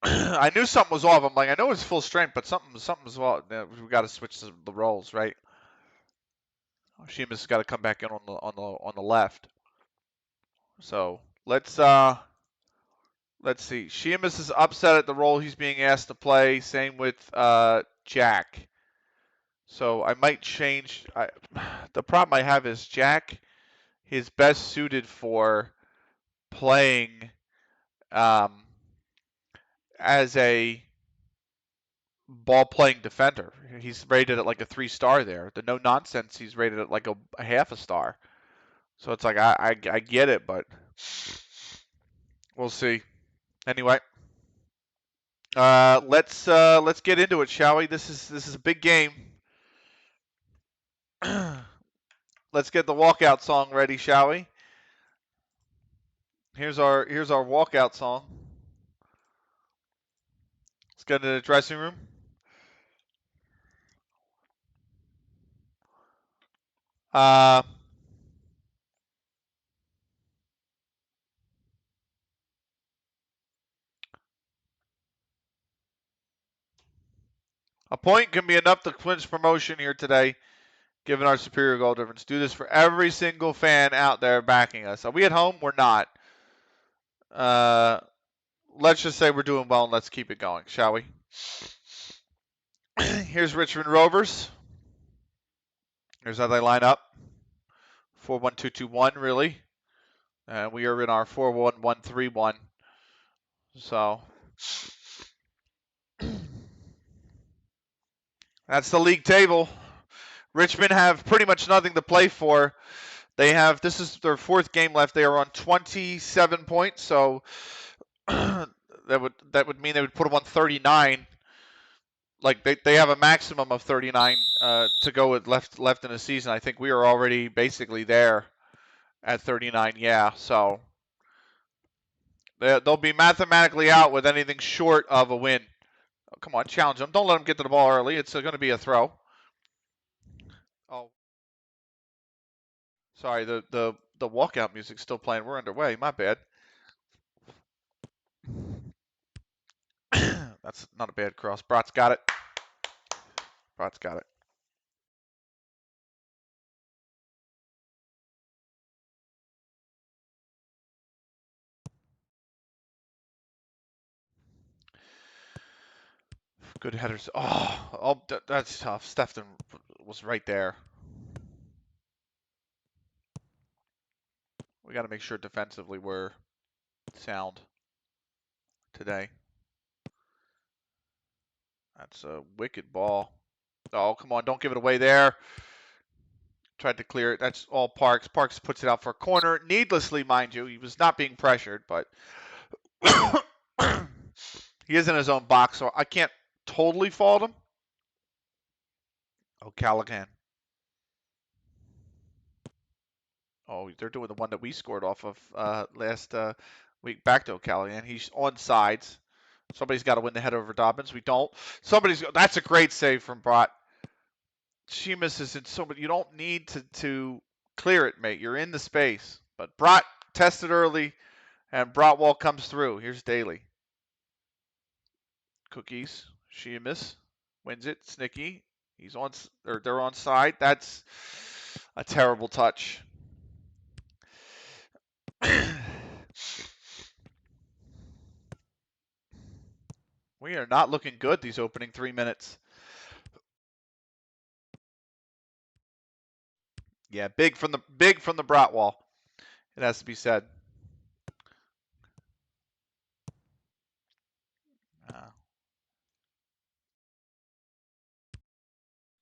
I knew something was off. I'm like, I know it's full strength, but something's off. We got to switch the roles, right? Sheamus has got to come back in on the left. So let's see. Sheamus is upset at the role he's being asked to play. Same with Jack. So I might change. The problem I have is Jack is best suited for playing as a ball playing defender. He's rated at like a 3-star there. The no nonsense, he's rated at like a half a star. So it's like I get it, but we'll see. Anyway, let's get into it, shall we? This is a big game. Let's get the walkout song ready, shall we? Here's our walkout song. Let's get into the dressing room. A point can be enough to clinch promotion here today, given our superior goal difference. Do this for every single fan out there backing us. Are we at home? We're not. Let's just say we're doing well and let's keep it going, shall we? Here's Richmond Rovers. Here's how they line up. 4-1-2-2-1, really. And we are in our 4-1-1-3-1. So that's the league table. Richmond have pretty much nothing to play for. This is their 4th game left. They are on 27 points, so that would mean they would put them on 39. Like they have a maximum of 39 to go with left in the season. I think we are already basically there at 39. Yeah, so they'll be mathematically out with anything short of a win. Oh, come on, challenge them. Don't let them get to the ball early. It's going to be a throw. Oh, sorry. The walkout music's still playing. We're underway. My bad. That's not a bad cross. Brat's got it. Brat's got it. Good headers. Oh, that's tough. Stefan was right there. We got to make sure defensively we're sound today. That's a wicked ball. Oh, come on. Don't give it away there. Tried to clear it. That's all Parks. Parks puts it out for a corner. Needlessly, mind you. He was not being pressured, but he is in his own box, so I can't totally fault him. Oh, Callaghan. Oh, they're doing the one that we scored off of last week back to O'Callaghan. He's on sides. Somebody's got to win the header over Dobbins. We don't. That's a great save from Brat. Sheamus is in so, but you don't need to clear it, mate. You're in the space. But Brat tested early, and Bratwall comes through. Here's Daly. Cookies. Sheamus wins it. Snicky. He's on, or they're on side. That's a terrible touch. We are not looking good these opening 3 minutes. Yeah, big from the Bratwall. It has to be said.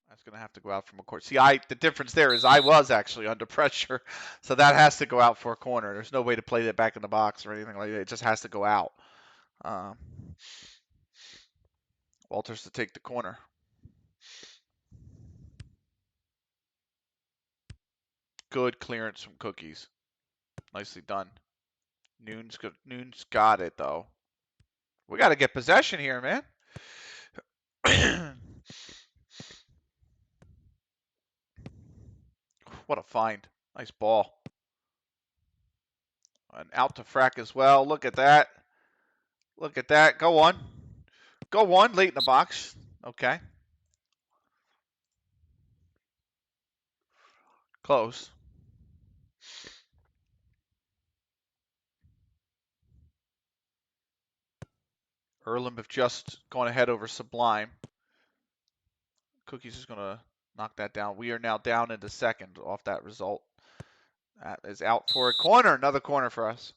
That's going to have to go out from a corner. See, the difference there is I was actually under pressure, so that has to go out for a corner. There's no way to play that back in the box or anything like that. It just has to go out. Walters to take the corner. Good clearance from Cookies. Nicely done. Noon's got it, though. We got to get possession here, man. What a find. Nice ball. And out to Frack as well. Look at that. Look at that. Go on. Go on. Late in the box. Okay. Close. Earlham have just gone ahead over Sublime. Cookies is going to knock that down. We are now down into second off that result. That is out for a corner. Another corner for us.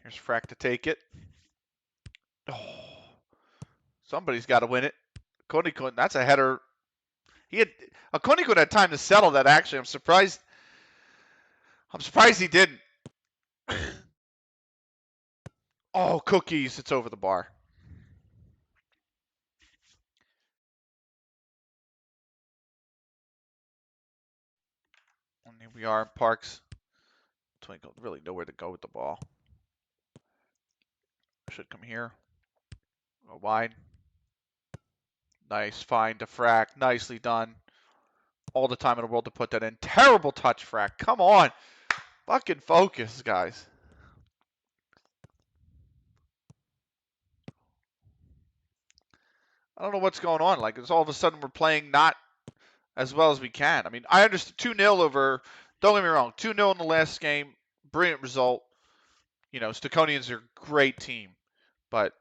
Here's Frack to take it. Oh, somebody's got to win it. Konikun, that's a header. Konikun had time to settle that. Actually, I'm surprised he didn't. Oh, Cookies! It's over the bar. And here we are in Parks. Twinkle, really nowhere to go with the ball. Should come here. Go wide. Nice find to Frack. Nicely done. All the time in the world to put that in. Terrible touch, Frack. Come on. Fucking focus, guys. I don't know what's going on. Like, it's all of a sudden we're playing not as well as we can. I mean, I understand 2-0 over, don't get me wrong, 2-0 in the last game. Brilliant result. You know, Staconians are a great team. But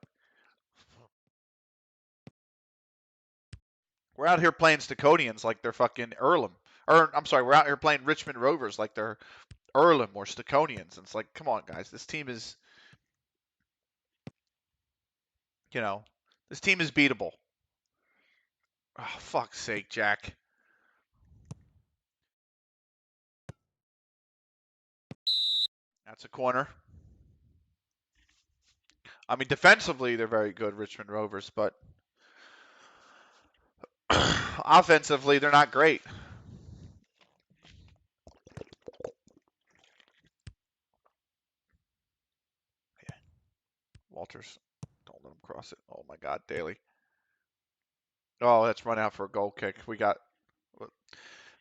we're out here playing Staconians like they're fucking Earlham. Or, I'm sorry, we're out here playing Richmond Rovers like they're Earlham or Staconians. And it's like, come on, guys. This team is, you know, this team is beatable. Oh, fuck's sake, Jack. That's a corner. I mean, defensively, they're very good, Richmond Rovers, but offensively, they're not great. Yeah. Walters, don't let him cross it. Oh, my God, Daly. Oh, that's run out for a goal kick. We got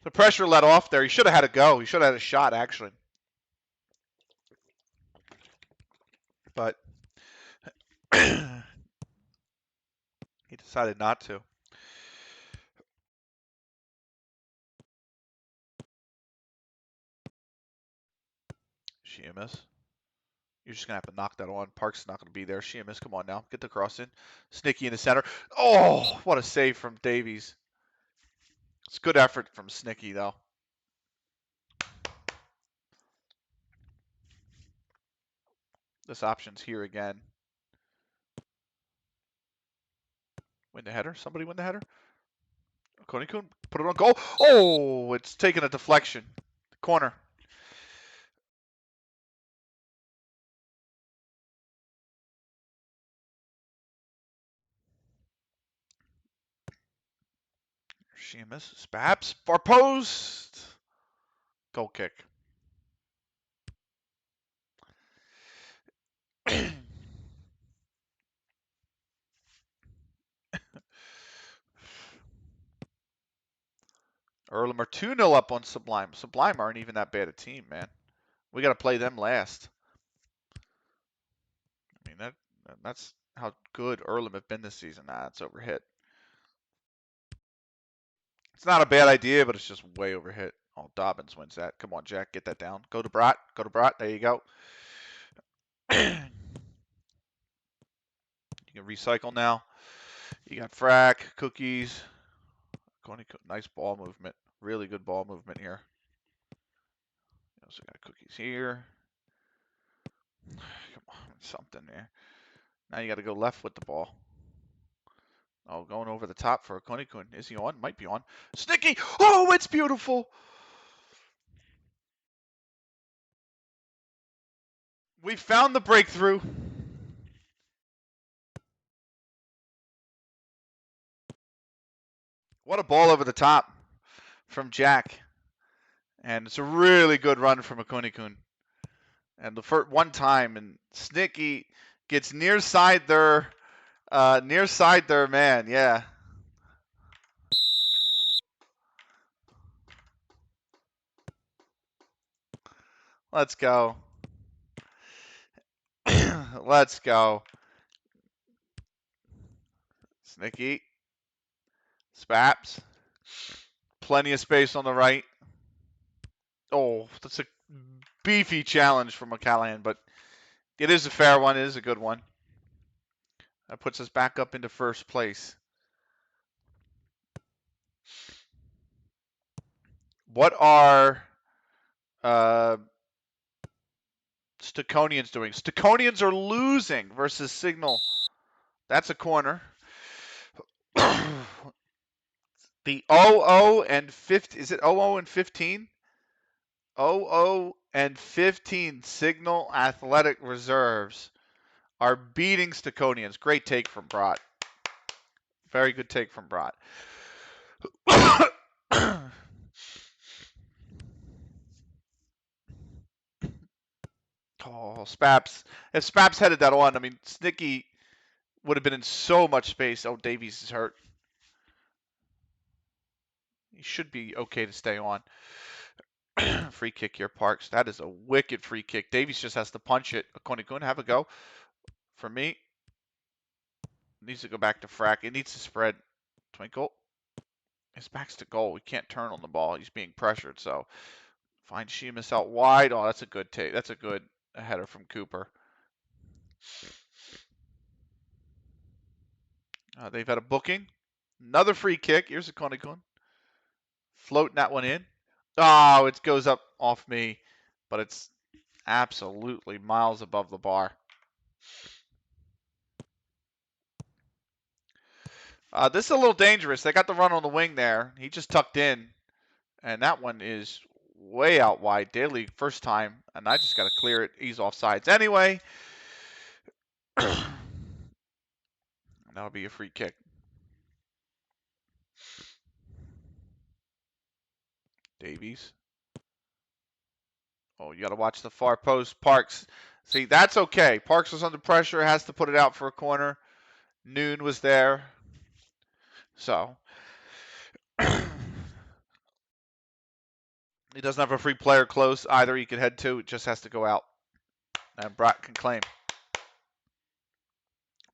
the pressure let off there. He should have had a go. He should have had a shot, actually. But he decided not to. Sheamus. You're just going to have to knock that on. Park's not going to be there. Sheamus, come on now. Get the cross in. Snicky in the center. Oh, what a save from Davies. It's good effort from Snicky, though. This option's here again. Win the header. Somebody win the header. Konikun, put it on goal. Oh, it's taking a deflection. Corner. Sheamus, Spaps, far post. Goal kick. Earlham are 2-0 up on Sublime. Sublime aren't even that bad a team, man. We got to play them last. I mean, that's how good Earlham have been this season. Nah, it's overhit. It's not a bad idea, but it's just way overhit. Oh, Dobbins wins that. Come on, Jack, get that down. Go to Brat. Go to Brat. There you go. You can recycle now. You got Frack, Cookies. Nice ball movement. Really good ball movement here. You also got Cookies here. Come on, something there. Now you got to go left with the ball. Oh, going over the top for a Konikun. Is he on? Might be on. Snicky! Oh, it's beautiful! We found the breakthrough. What a ball over the top from Jack. And it's a really good run from a Konikun. And the first one time, and Snicky gets near side their man, yeah. Let's go. Let's go. Snicky. Spaps. Plenty of space on the right. Oh, that's a beefy challenge from McCallahan, but it is a fair one. It is a good one. That puts us back up into first place. What are Staconians doing? Staconians are losing versus Signal. That's a corner. The 00 and 15. Is it 00 and 15? 00 and 15 Signal Athletic Reserves are beating Staconians. Great take from Brat. Very good take from Brat. Oh, Spaps. If Spaps headed that on, I mean, Snicky would have been in so much space. Oh, Davies is hurt. He should be okay to stay on. Free kick here, Parks. That is a wicked free kick. Davies just has to punch it. Konikun, have a go. For me, needs to go back to Frack. It needs to spread. Twinkle. His back's to goal. He can't turn on the ball. He's being pressured. So find Sheamus out wide. Oh, that's a good take. That's a good header from Cooper. They've had a booking. Another free kick. Here's a Konikun. Floating that one in. Oh, it goes up off me, but it's absolutely miles above the bar. This is a little dangerous. They got the run on the wing there. He just tucked in, and that one is way out wide. Daly, first time, and I just got to clear it. He's offsides anyway. That'll be a free kick. Davies. Oh, you got to watch the far post. Parks. See, that's okay. Parks was under pressure, has to put it out for a corner. Noon was there. So, he doesn't have a free player close either he could head to. It just has to go out. And Brat can claim.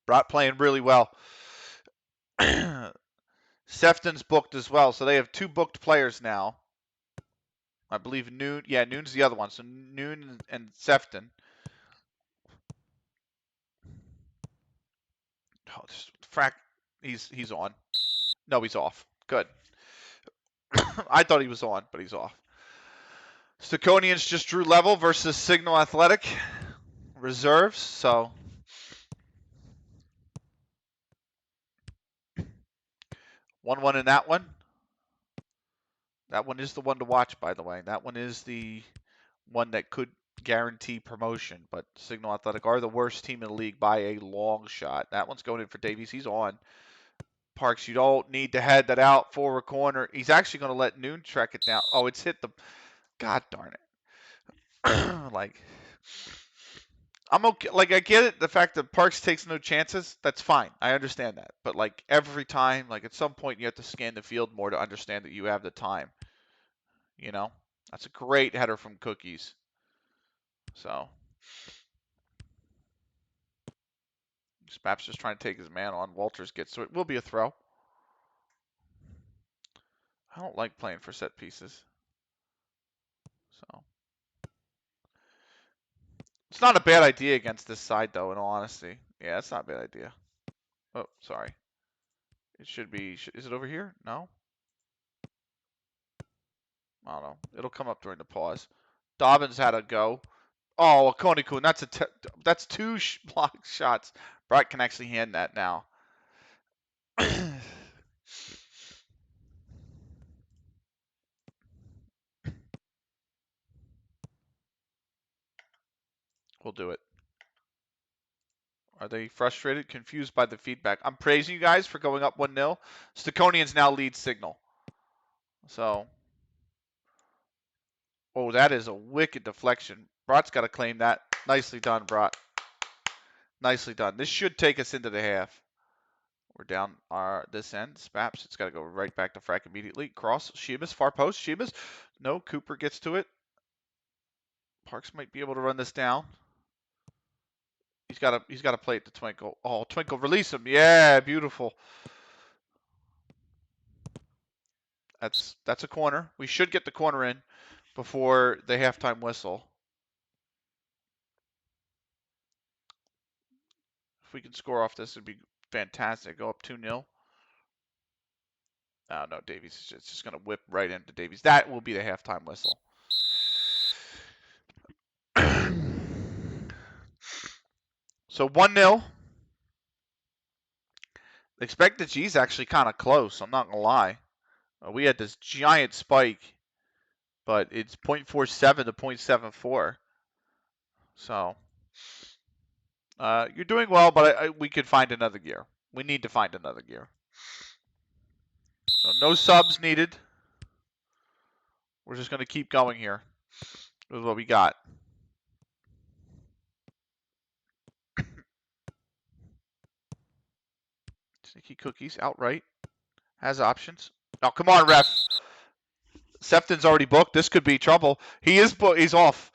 Brat playing really well. Sefton's booked as well, so they have two booked players now. I believe Noon. Yeah, Noon's the other one. So Noon and Sefton. Oh, Frack, he's on. No, he's off. Good. I thought he was on, but he's off. Staconians just drew level versus Signal Athletic Reserves. So 1-1 in that one. That one is the one to watch, by the way. That one is the one that could guarantee promotion, but Signal Athletic are the worst team in the league by a long shot. That one's going in for Davies. He's on. Parks, you don't need to head that out for a corner. He's actually going to let Noon track it down. Oh, it's hit the... God darn it. Like, I'm okay. Like, I get it. The fact that Parks takes no chances, that's fine. I understand that. But, like, every time, like, at some point, you have to scan the field more to understand that you have the time. You know, that's a great header from Cookies. So Spaps just trying to take his man on. Walters gets to it. Will be a throw. I don't like playing for set pieces. So it's not a bad idea against this side, though, in all honesty. Yeah, it's not a bad idea. Oh, sorry. It should be. Is it over here? No? I don't know. It'll come up during the pause. Dobbins had a go. Oh, Konikun. That's two block shots. Bright can actually hand that now. We'll do it. Are they frustrated, confused by the feedback? I'm praising you guys for going up 1-0. Staconians now lead signal. So, oh, that is a wicked deflection. Brat's got to claim that. Nicely done, Brat. Nicely done. This should take us into the half. We're down this end. Spaps. It's got to go right back to Frack immediately. Cross. Sheamus. Far post. Sheamus. No. Cooper gets to it. Parks might be able to run this down. He's got to play it to Twinkle. Oh, Twinkle, release him. Yeah, beautiful. That's a corner. We should get the corner in before the halftime whistle. If we can score off this, it'd be fantastic. Go up 2-0. Oh, no, Davies is just going to whip right into Davies. That will be the halftime whistle. So 1-0. The expected G's actually kind of close. I'm not going to lie. We had this giant spike, but it's 0.47 to 0.74. So you're doing well, but we could find another gear. We need to find another gear. So no subs needed. We're just going to keep going here with what we got. Sneaky Cookies outright. Has options. Oh, come on, ref. Sefton's already booked. This could be trouble. He is booked. He's off.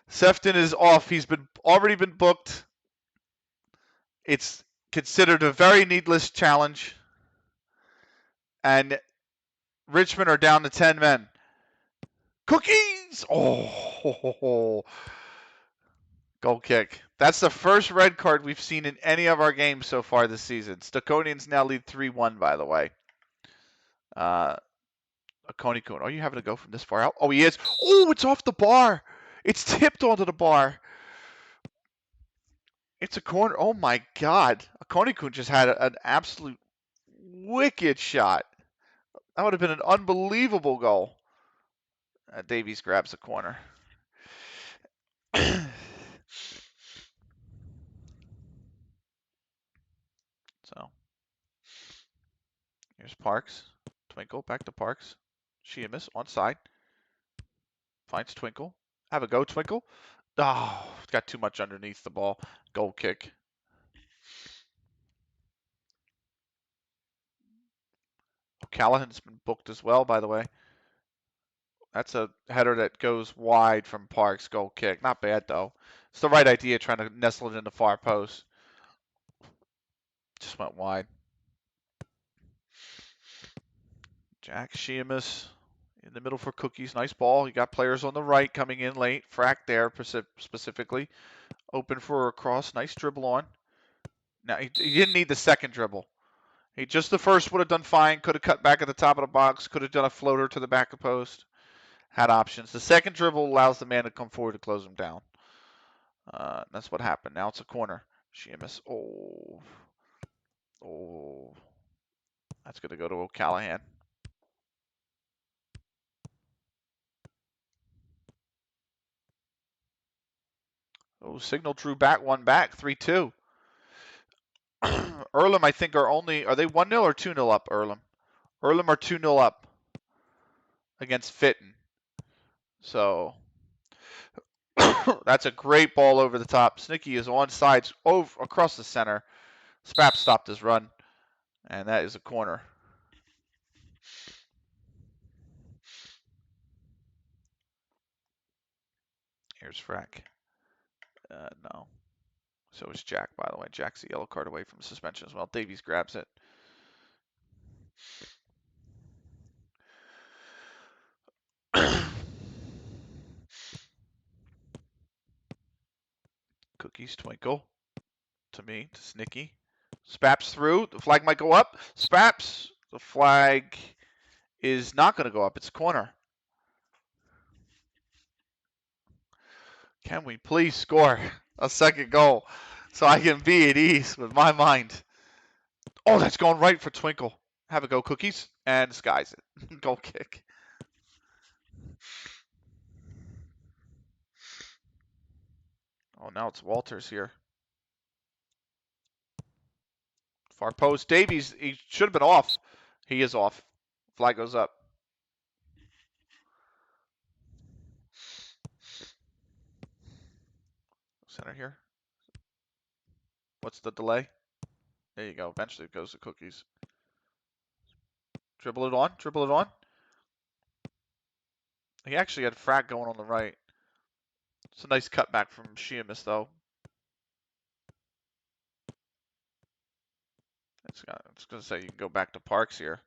Sefton is off. He's already been booked. It's considered a very needless challenge. And Richmond are down to 10 men. Cookies! Oh, goal kick. That's the first red card we've seen in any of our games so far this season. Staconians now lead 3-1, by the way. Konikun. Are you having to go from this far out? Oh, he is. Oh, it's off the bar. It's tipped onto the bar. It's a corner. Oh, my God. Konikun just had an absolute wicked shot. That would have been an unbelievable goal. Davies grabs the corner. So, here's Parks. Twinkle, back to Parks. Sheamus, onside. Finds Twinkle. Have a go, Twinkle. Oh, it's got too much underneath the ball. Goal kick. Callahan's been booked as well, by the way. That's a header that goes wide from Parks. Goal kick. Not bad, though. It's the right idea trying to nestle it in the far post. Just went wide. Jack Sheamus in the middle for Cookies. Nice ball. You got players on the right coming in late. Frack there specifically. Open for a cross. Nice dribble on. Now, he didn't need the second dribble. Just the first would have done fine. Could have cut back at the top of the box. Could have done a floater to the back of the post. Had options. The second dribble allows the man to come forward to close him down. That's what happened. Now it's a corner. Sheamus. Oh. That's going to go to O'Callahan. Oh, Signal drew back, one back, 3-2. Earlham, I think, are they 1-0 or 2-0 up, Earlham? Earlham are 2-0 up against Fitton. So that's a great ball over the top. Snicky is on sides over across the center. Spap stopped his run, and that is a corner. Here's Frack. No. So is Jack, by the way. Jack's a yellow card away from suspension as well. Davies grabs it. Cookies, Twinkle. To me, to Snicky. Spaps through. The flag might go up. Spaps. The flag is not going to go up. It's a corner. Can we please score a second goal so I can be at ease with my mind? Oh, that's going right for Twinkle. Have a go, Cookies, and skies it. Goal kick. Oh, now it's Walters here. Far post. Davies, he should have been off. He is off. Flag goes up. Center here. What's the delay? There you go. Eventually it goes to Cookies. Dribble it on. Dribble it on. He actually had Frack going on the right. It's a nice cutback from Sheamus, though. I was going to say you can go back to Parks here.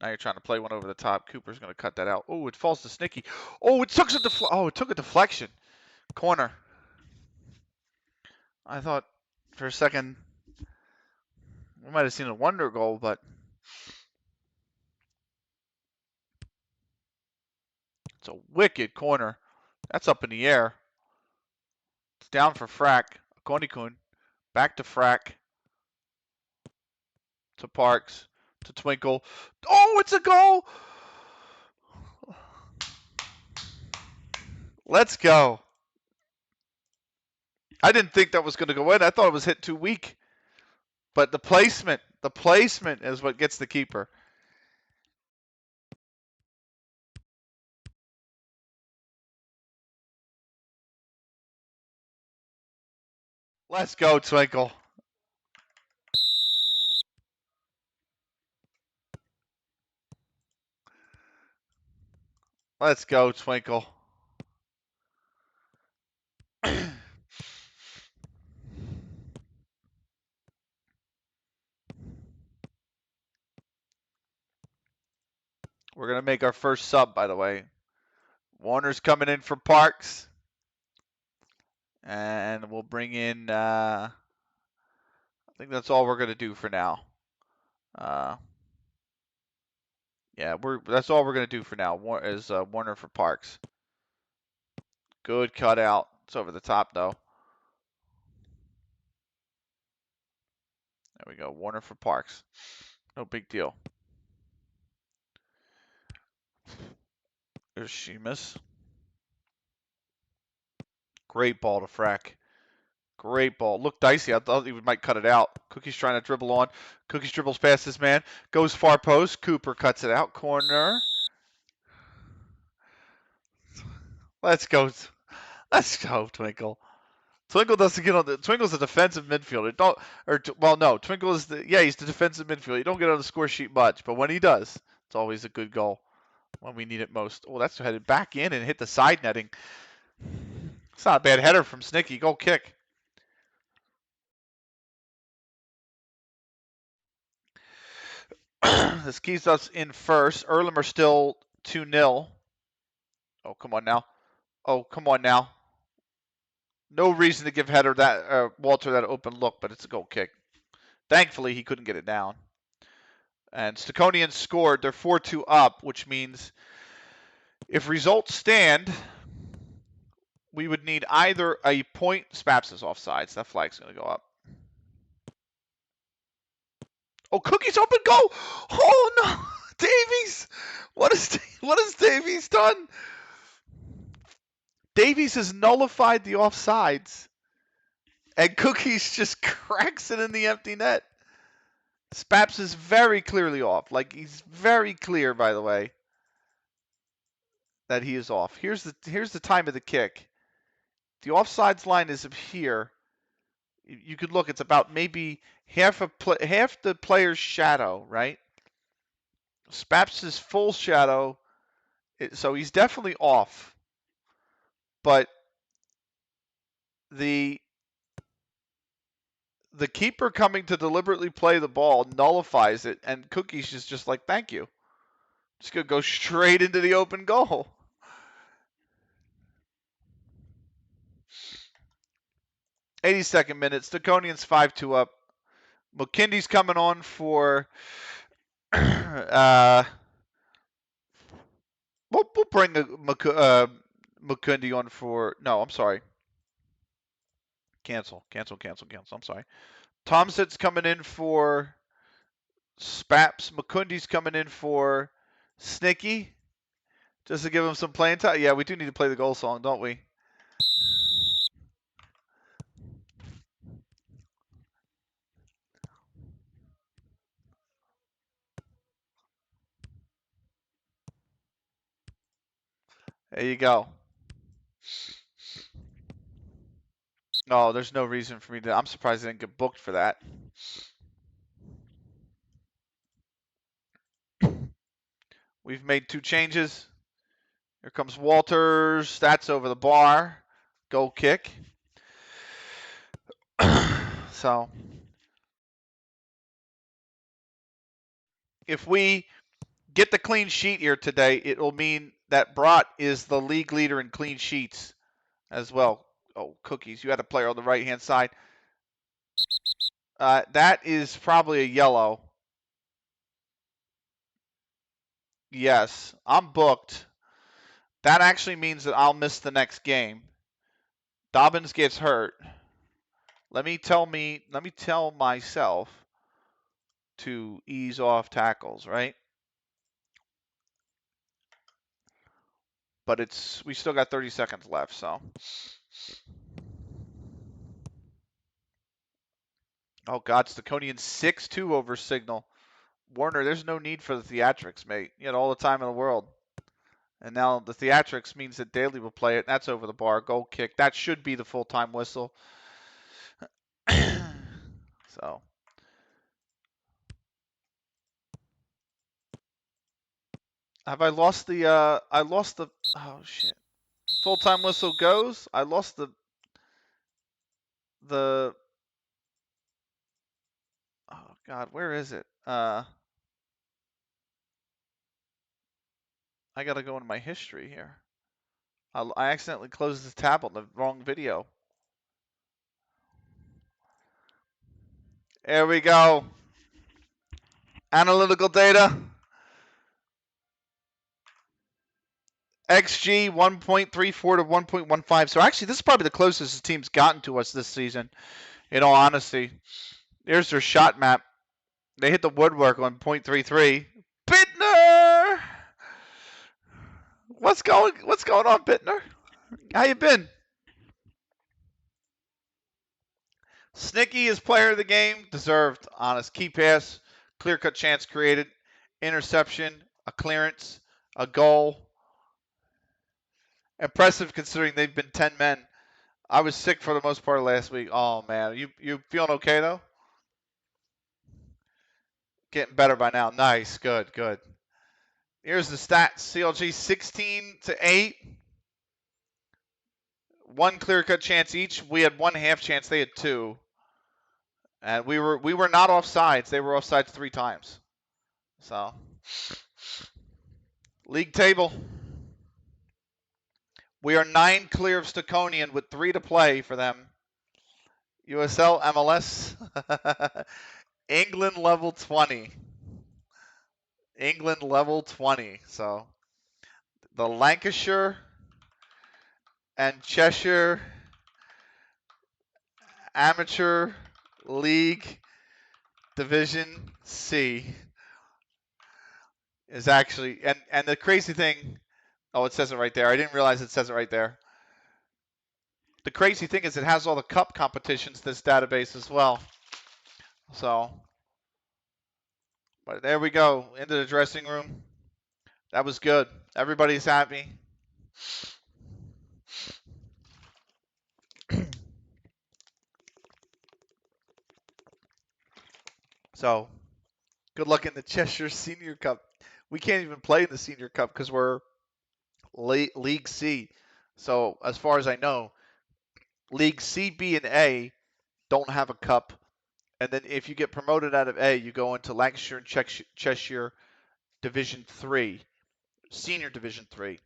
Now you're trying to play one over the top. Cooper's going to cut that out. Oh, it falls to Snicky. Oh, it took a deflection. Corner. I thought for a second we might have seen a wonder goal, but it's a wicked corner. That's up in the air. It's down for Frack. Konikun. Back to Frack. To Parks. To Twinkle. Oh, it's a goal! Let's go. I didn't think that was going to go in. I thought it was hit too weak. But the placement is what gets the keeper. Let's go, Twinkle. Let's go, Twinkle. We're going to make our first sub, by the way. Warner's coming in for Parks. And we'll bring in, I think that's all we're going to do for now. Yeah, that's all we're going to do for now, is Warner for Parks. Good cutout. It's over the top, though. There we go. Warner for Parks. No big deal. There's Sheamus. Great ball to Frack. Great ball. Looked dicey. I thought he might cut it out. Cookie's trying to dribble on. Cookies dribbles past this man. Goes far post. Cooper cuts it out. Corner. Let's go. Let's go, Twinkle. Twinkle doesn't get on the. Twinkle's a defensive midfielder. Twinkle is he's the defensive midfielder. You don't get on the score sheet much, but when he does, it's always a good goal when we need it most. Oh, that's headed back in and hit the side netting. It's not a bad header from Snicky. Goal kick. This keeps us in first. Erlenmeyer still 2-0. Oh, come on now. Oh, come on now. No reason to give Walter that open look, but it's a goal kick. Thankfully, he couldn't get it down. And Staconians scored. They're 4-2 up, which means if results stand, we would need either a point. Spaps is offsides. That flag's going to go up. Oh, Cookie's open goal. Oh, no. Davies. What has Davies done? Davies has nullified the offsides. And Cookies just cracks it in the empty net. Spaps is very clearly off. Like, he's very clear, by the way, that he is off. Here's the time of the kick. The offsides line is up here. You could look. It's about maybe half the player's shadow, right? Spaps is full shadow, so he's definitely off. But the keeper coming to deliberately play the ball nullifies it, and Cookie's just like, thank you. Just going to go straight into the open goal. 82nd minute. Staconian's 5-2 up. McKindy's coming on for we'll bring McKindy on for no, I'm sorry. Cancel. I'm sorry. Thompson's coming in for Spaps. McKindy's coming in for Snicky. Just to give him some playing time. Yeah, we do need to play the goal song, don't we? There you go. No, there's no reason for me to. I'm surprised I didn't get booked for that. We've made 2 changes. Here comes Walters. That's over the bar. Goal kick. So, if we get the clean sheet here today, it will mean that Brott is the league leader in clean sheets as well. Oh, Cookies. You had a player on the right-hand side. That is probably a yellow. Yes, I'm booked. That actually means that I'll miss the next game. Dobbins gets hurt. Let me tell myself to ease off tackles, right? But we still got 30 seconds left, so. Oh God, Staconian 6-2 over Signal. Warner, there's no need for the theatrics, mate. You had all the time in the world. And now the theatrics means that Daly will play it. That's over the bar. Goal kick. That should be the full-time whistle. So. Have I lost the, oh shit. Full-time whistle goes. I lost the, oh God, where is it? I gotta go into my history here. I accidentally closed the tab on the wrong video. There we go. Analytical data. XG 1.34 to 1.15. So actually, this is probably the closest the team's gotten to us this season, in all honesty. There's their shot map. They hit the woodwork on 0.33. Bittner! What's going on, Bittner? How you been? Snicky is player of the game. Deserved. Honest. Key pass. Clear-cut chance created. Interception. A clearance. A goal. Impressive considering they've been 10 men. I was sick for the most part of last week. Oh, man. You feeling okay, though? Getting better by now. Nice. Good. Here's the stats. CLG 16-8. 1 clear-cut chance each. We had 1 half chance. They had 2. And we were not offsides. They were offsides 3 times. So, league table. We are 9 clear of Staconian with 3 to play for them. USL, MLS, England level 20. England level 20. So, the Lancashire and Cheshire Amateur League Division C is actually, and the crazy thing, oh, it says it right there. I didn't realize it says it right there. The crazy thing is it has all the cup competitions, this database as well. So, but there we go, into the dressing room. That was good. Everybody's happy. So, good luck in the Cheshire Senior Cup. We can't even play in the Senior Cup because we're League C. So, as far as I know, League C, B, and A don't have a cup. And then if you get promoted out of A, you go into Lancashire and Cheshire Division 3, Senior Division 3.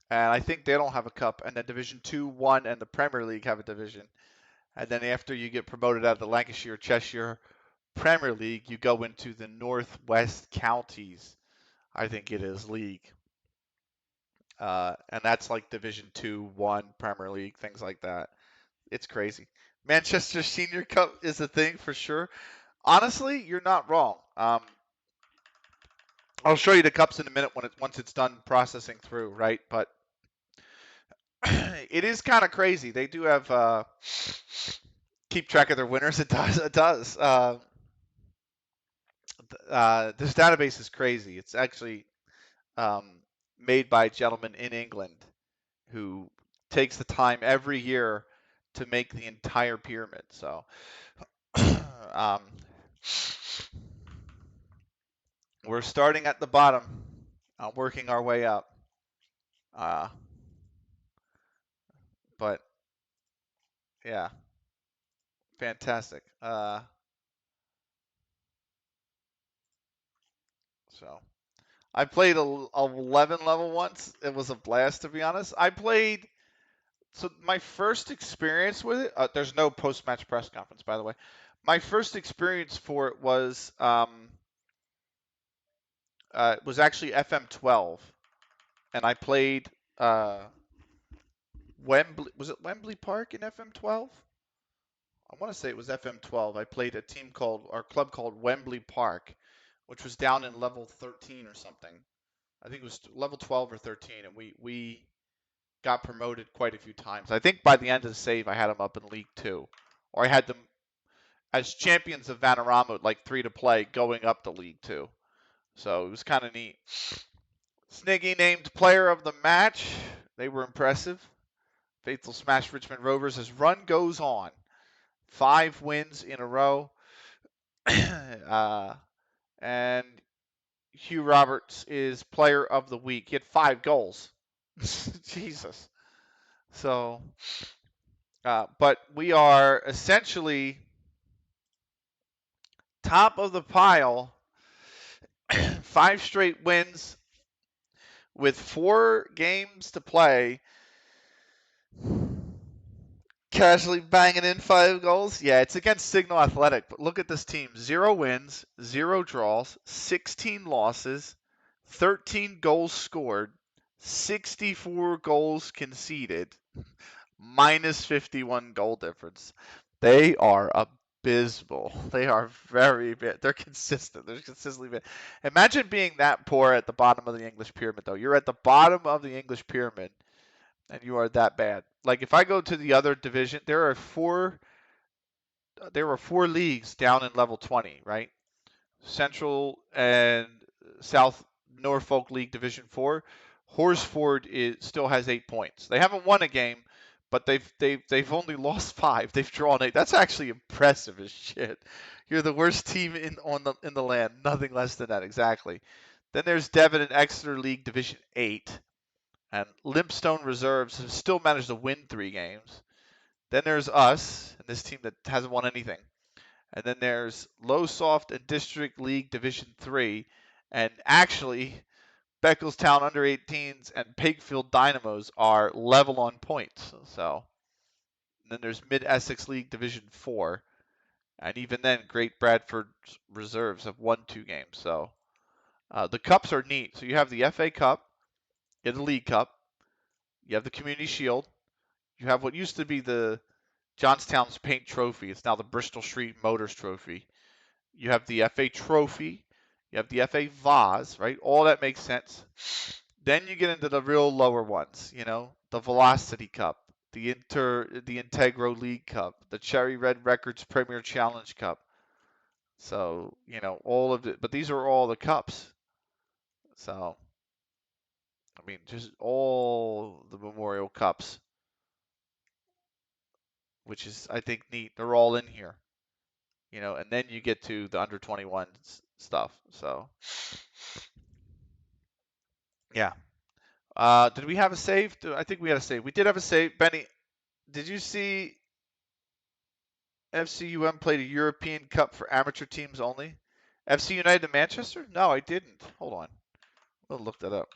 And I think they don't have a cup. And then Division 2, 1, and the Premier League have a division. And then after you get promoted out of the Lancashire Cheshire Premier League, you go into the Northwest Counties, I think it is, league. And that's like Division 2, 1, Premier League, things like that. It's crazy. Manchester Senior Cup is a thing for sure. Honestly, you're not wrong. I'll show you the cups in a minute once it's done processing through, right? But it is kind of crazy. They do have keep track of their winners. It does. It does. This database is crazy. It's actually um, made by a gentleman in England who takes the time every year to make the entire pyramid. So um, we're starting at the bottom, working our way up. But yeah, fantastic. So I played a 11 level once. It was a blast, to be honest. I played. So my first experience with it. There's no post-match press conference, by the way. My first experience for it was actually FM12, and I played Wembley. Was it Wembley Park in FM12? I want to say it was FM12. I played a team called our club called Wembley Park, which was down in level 13 or something. I think it was level 12 or 13, and we got promoted quite a few times. I think by the end of the save, I had them up in League Two, or I had them as champions of Vanarama, like 3 to play, going up to League Two. So it was kind of neat. Sniggy named player of the match. They were impressive. Faithful smash Richmond Rovers as run goes on. 5 wins in a row. And Hugh Roberts is player of the week. He had 5 goals. Jesus. So, but we are essentially top of the pile. 5 straight wins with 4 games to play. Casually banging in 5 goals. Yeah, it's against Signal Athletic, but look at this team. 0 wins, 0 draws, 16 losses, 13 goals scored, 64 goals conceded, minus 51 goal difference. They are abysmal. They are very bad. They're consistent. They're consistently bad. Imagine being that poor at the bottom of the English pyramid, though. You're at the bottom of the English pyramid, and you are that bad. Like if I go to the other division, there were 4 leagues down in level 20, right? Central and South Norfolk League Division 4. Horsford still has 8 points. They haven't won a game, but they've only lost 5. They've drawn 8. That's actually impressive as shit. You're the worst team in the land. Nothing less than that, exactly. Then there's Devon and Exeter League Division 8. And Limpstone Reserves have still managed to win 3 games. Then there's us, and this team that hasn't won anything. And then there's Lowesoft and District League Division 3. And actually, Becclestown Under 18s and Pigfield Dynamos are level on points. So, and then there's Mid Essex League Division 4. And even then, Great Bradford Reserves have won 2 games. So, the cups are neat. So you have the FA Cup, you have the League Cup, you have the Community Shield, you have what used to be the Johnstown's Paint Trophy. It's now the Bristol Street Motors Trophy. You have the FA Trophy. You have the FA Vase, right? All that makes sense. Then you get into the real lower ones, the Velocity Cup, the Integro League Cup, the Cherry Red Records Premier Challenge Cup. So, all of it. But these are all the cups. So, I mean, just all the Memorial Cups, which is, I think, neat. They're all in here. And then you get to the under 21 stuff. So, yeah. Did we have a save? I think we had a save. We did have a save. Benny, Did you see FCUM played a European Cup for amateur teams only? FC United of Manchester? No, I didn't. Hold on. I'll look that up.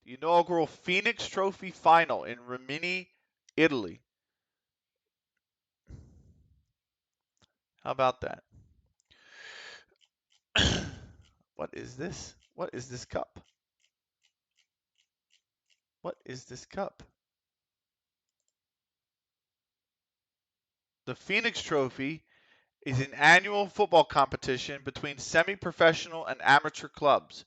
Do The inaugural Phoenix Trophy final in Rimini, Italy. How about that? What is this? What is this cup? What is this cup? The Phoenix Trophy is an annual football competition between semi-professional and amateur clubs.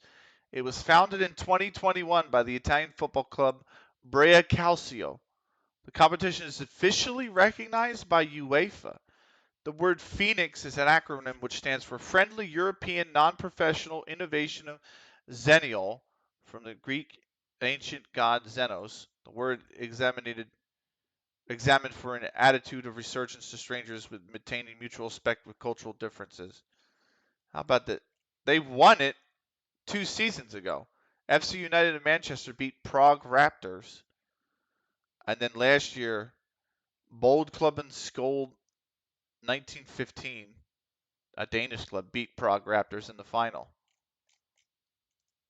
It was founded in 2021 by the Italian football club Brea Calcio. The competition is officially recognized by UEFA. The word Phoenix is an acronym which stands for Friendly European Non-Professional Innovation of Xenial, from the Greek ancient god Xenos. The word examined for an attitude of researchance to strangers with maintaining mutual respect with cultural differences. How about that? They won it 2 seasons ago. FC United of Manchester beat Prague Raptors. And then last year, Bold Club and Skold 1915, a Danish club, beat Prague Raptors in the final.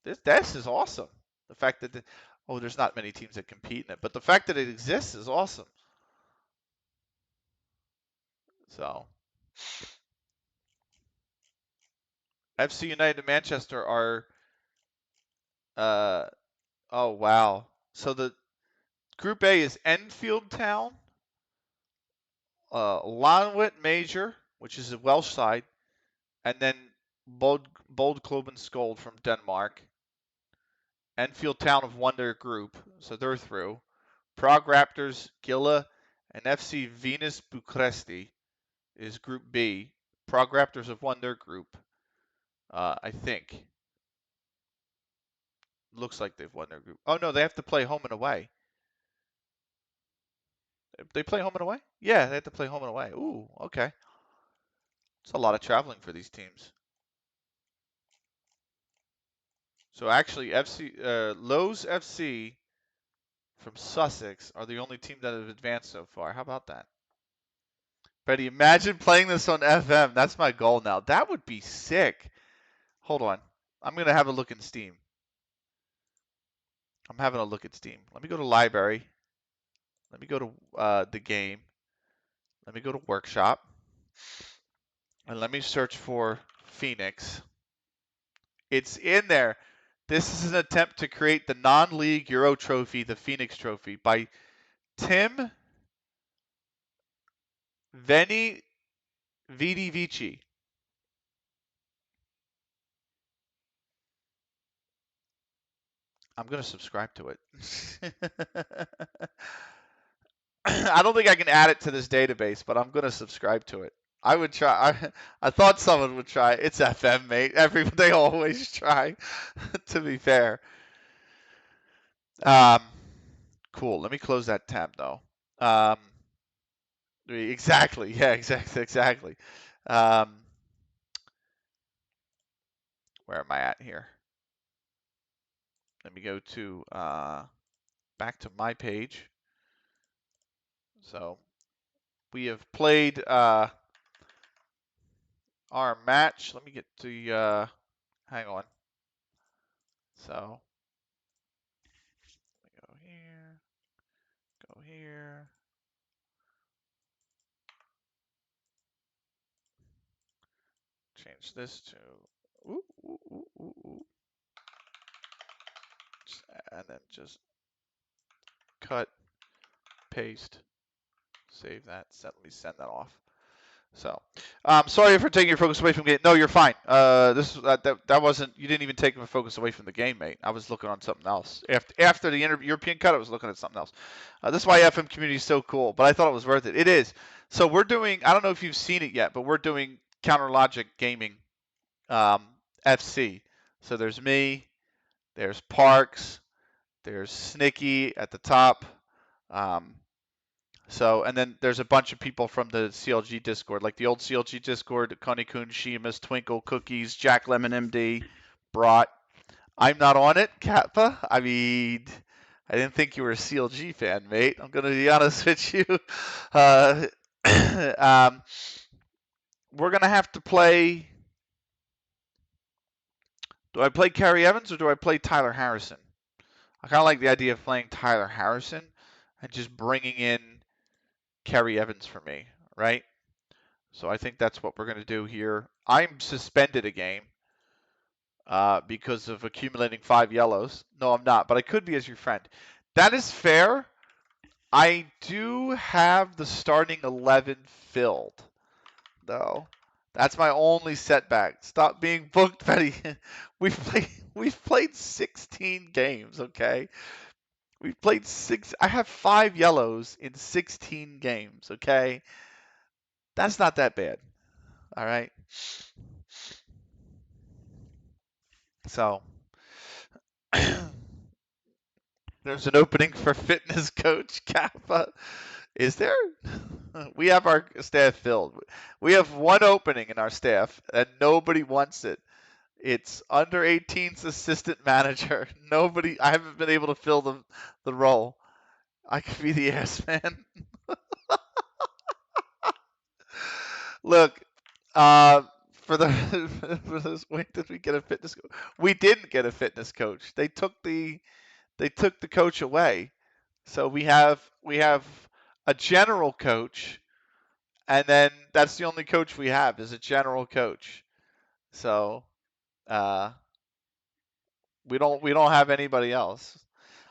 This is awesome. The fact that there's not many teams that compete in it, but the fact that it exists is awesome. So, FC United of Manchester are oh wow. So the Group A is Enfield Town, Lonwit Major, which is a Welsh side, and then Bold Club and Skold from Denmark. Enfield Town have won their group, so they're through. Prague Raptors, Gila, and FC Venus Bucuresti is Group B. Prague Raptors have won their group, I think. Looks like they've won their group. Oh no, they have to play home and away. They play home and away? Yeah, they have to play home and away. Ooh, okay. It's a lot of traveling for these teams. So actually, Lowe's FC from Sussex are the only team that have advanced so far. How about that? Betty, imagine playing this on FM. That's my goal now. That would be sick. Hold on. I'm going to have a look in Steam. I'm having a look at Steam. Let me go to library. Let me go to the game. Let me go to workshop. And let me search for Phoenix. It's in there. This is an attempt to create the non-league Euro trophy, the Phoenix Trophy, by Tim Veni Vidi Vici. I'm going to subscribe to it. I don't think I can add it to this database, but I'm going to subscribe to it. I would try. I thought someone would try. It's FM, mate. They always try, to be fair. Um, cool. Let me close that tab, though. Exactly. Yeah, exactly. Um, where am I at here? Let me go to back to my page. So we have played our match. Let me get to hang on. So go here, go here. Change this to ooh, ooh, ooh, ooh, ooh. And then just cut, paste, save that. Let me send that off. So, sorry for taking your focus away from the game. No, you're fine. That wasn't. You didn't even take my focus away from the game, mate. I was looking on something else. After the European cut, I was looking at something else. This is why FM community is so cool. But I thought it was worth it. It is. So we're doing. I don't know if you've seen it yet, but we're doing Counter Logic Gaming FC. So there's me. There's Parks. There's Snicky at the top. And then there's a bunch of people from the CLG Discord, like the old CLG Discord: Connie Coon, Sheamus, Twinkle, Cookies, Jack Lemon MD, Brought. I'm not on it, Kappa. I mean, I didn't think you were a CLG fan, mate. I'm gonna be honest with you. Uh, we're gonna have to play. Do I play Kerry Evans or do I play Tyler Harrison? I kind of like the idea of playing Tyler Harrison and just bringing in Kerry Evans for me, right? So I think that's what we're going to do here. I'm suspended a game because of accumulating 5 yellows. No, I'm not, but I could be as your friend. That is fair. I do have the starting 11 filled, though. That's my only setback. Stop being booked, Betty. We've played 16 games, okay? We've played 6. I have 5 yellows in 16 games, okay? That's not that bad. All right. So there's an opening for fitness coach Kappa. Is there? We have our staff filled. We have one opening in our staff, and nobody wants it. It's under 18's assistant manager. Nobody. I haven't been able to fill the role. I could be the ass man. Look, for the for this, wait, did we get a fitness coach? We didn't get a fitness coach. They took the coach away. So we have a general coach, and then that's the only coach we have is a general coach. So uh, we don't have anybody else.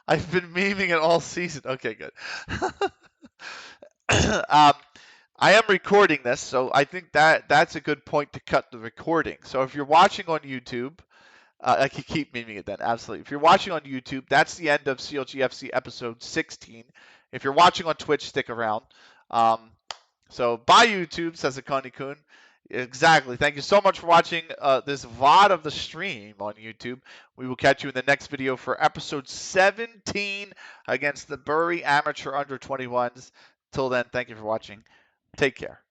I've been memeing it all season. Okay, good. I am recording this, so I think that's a good point to cut the recording. So if you're watching on YouTube, I can keep memeing it then, absolutely. If you're watching on YouTube, that's the end of CLG FC episode 16. If you're watching on Twitch, stick around. So bye YouTube, says Akani Kun. Exactly. Thank you so much for watching this VOD of the stream on YouTube. We will catch you in the next video for episode 17 against the Bury Amateur Under 21s. Till then, thank you for watching. Take care.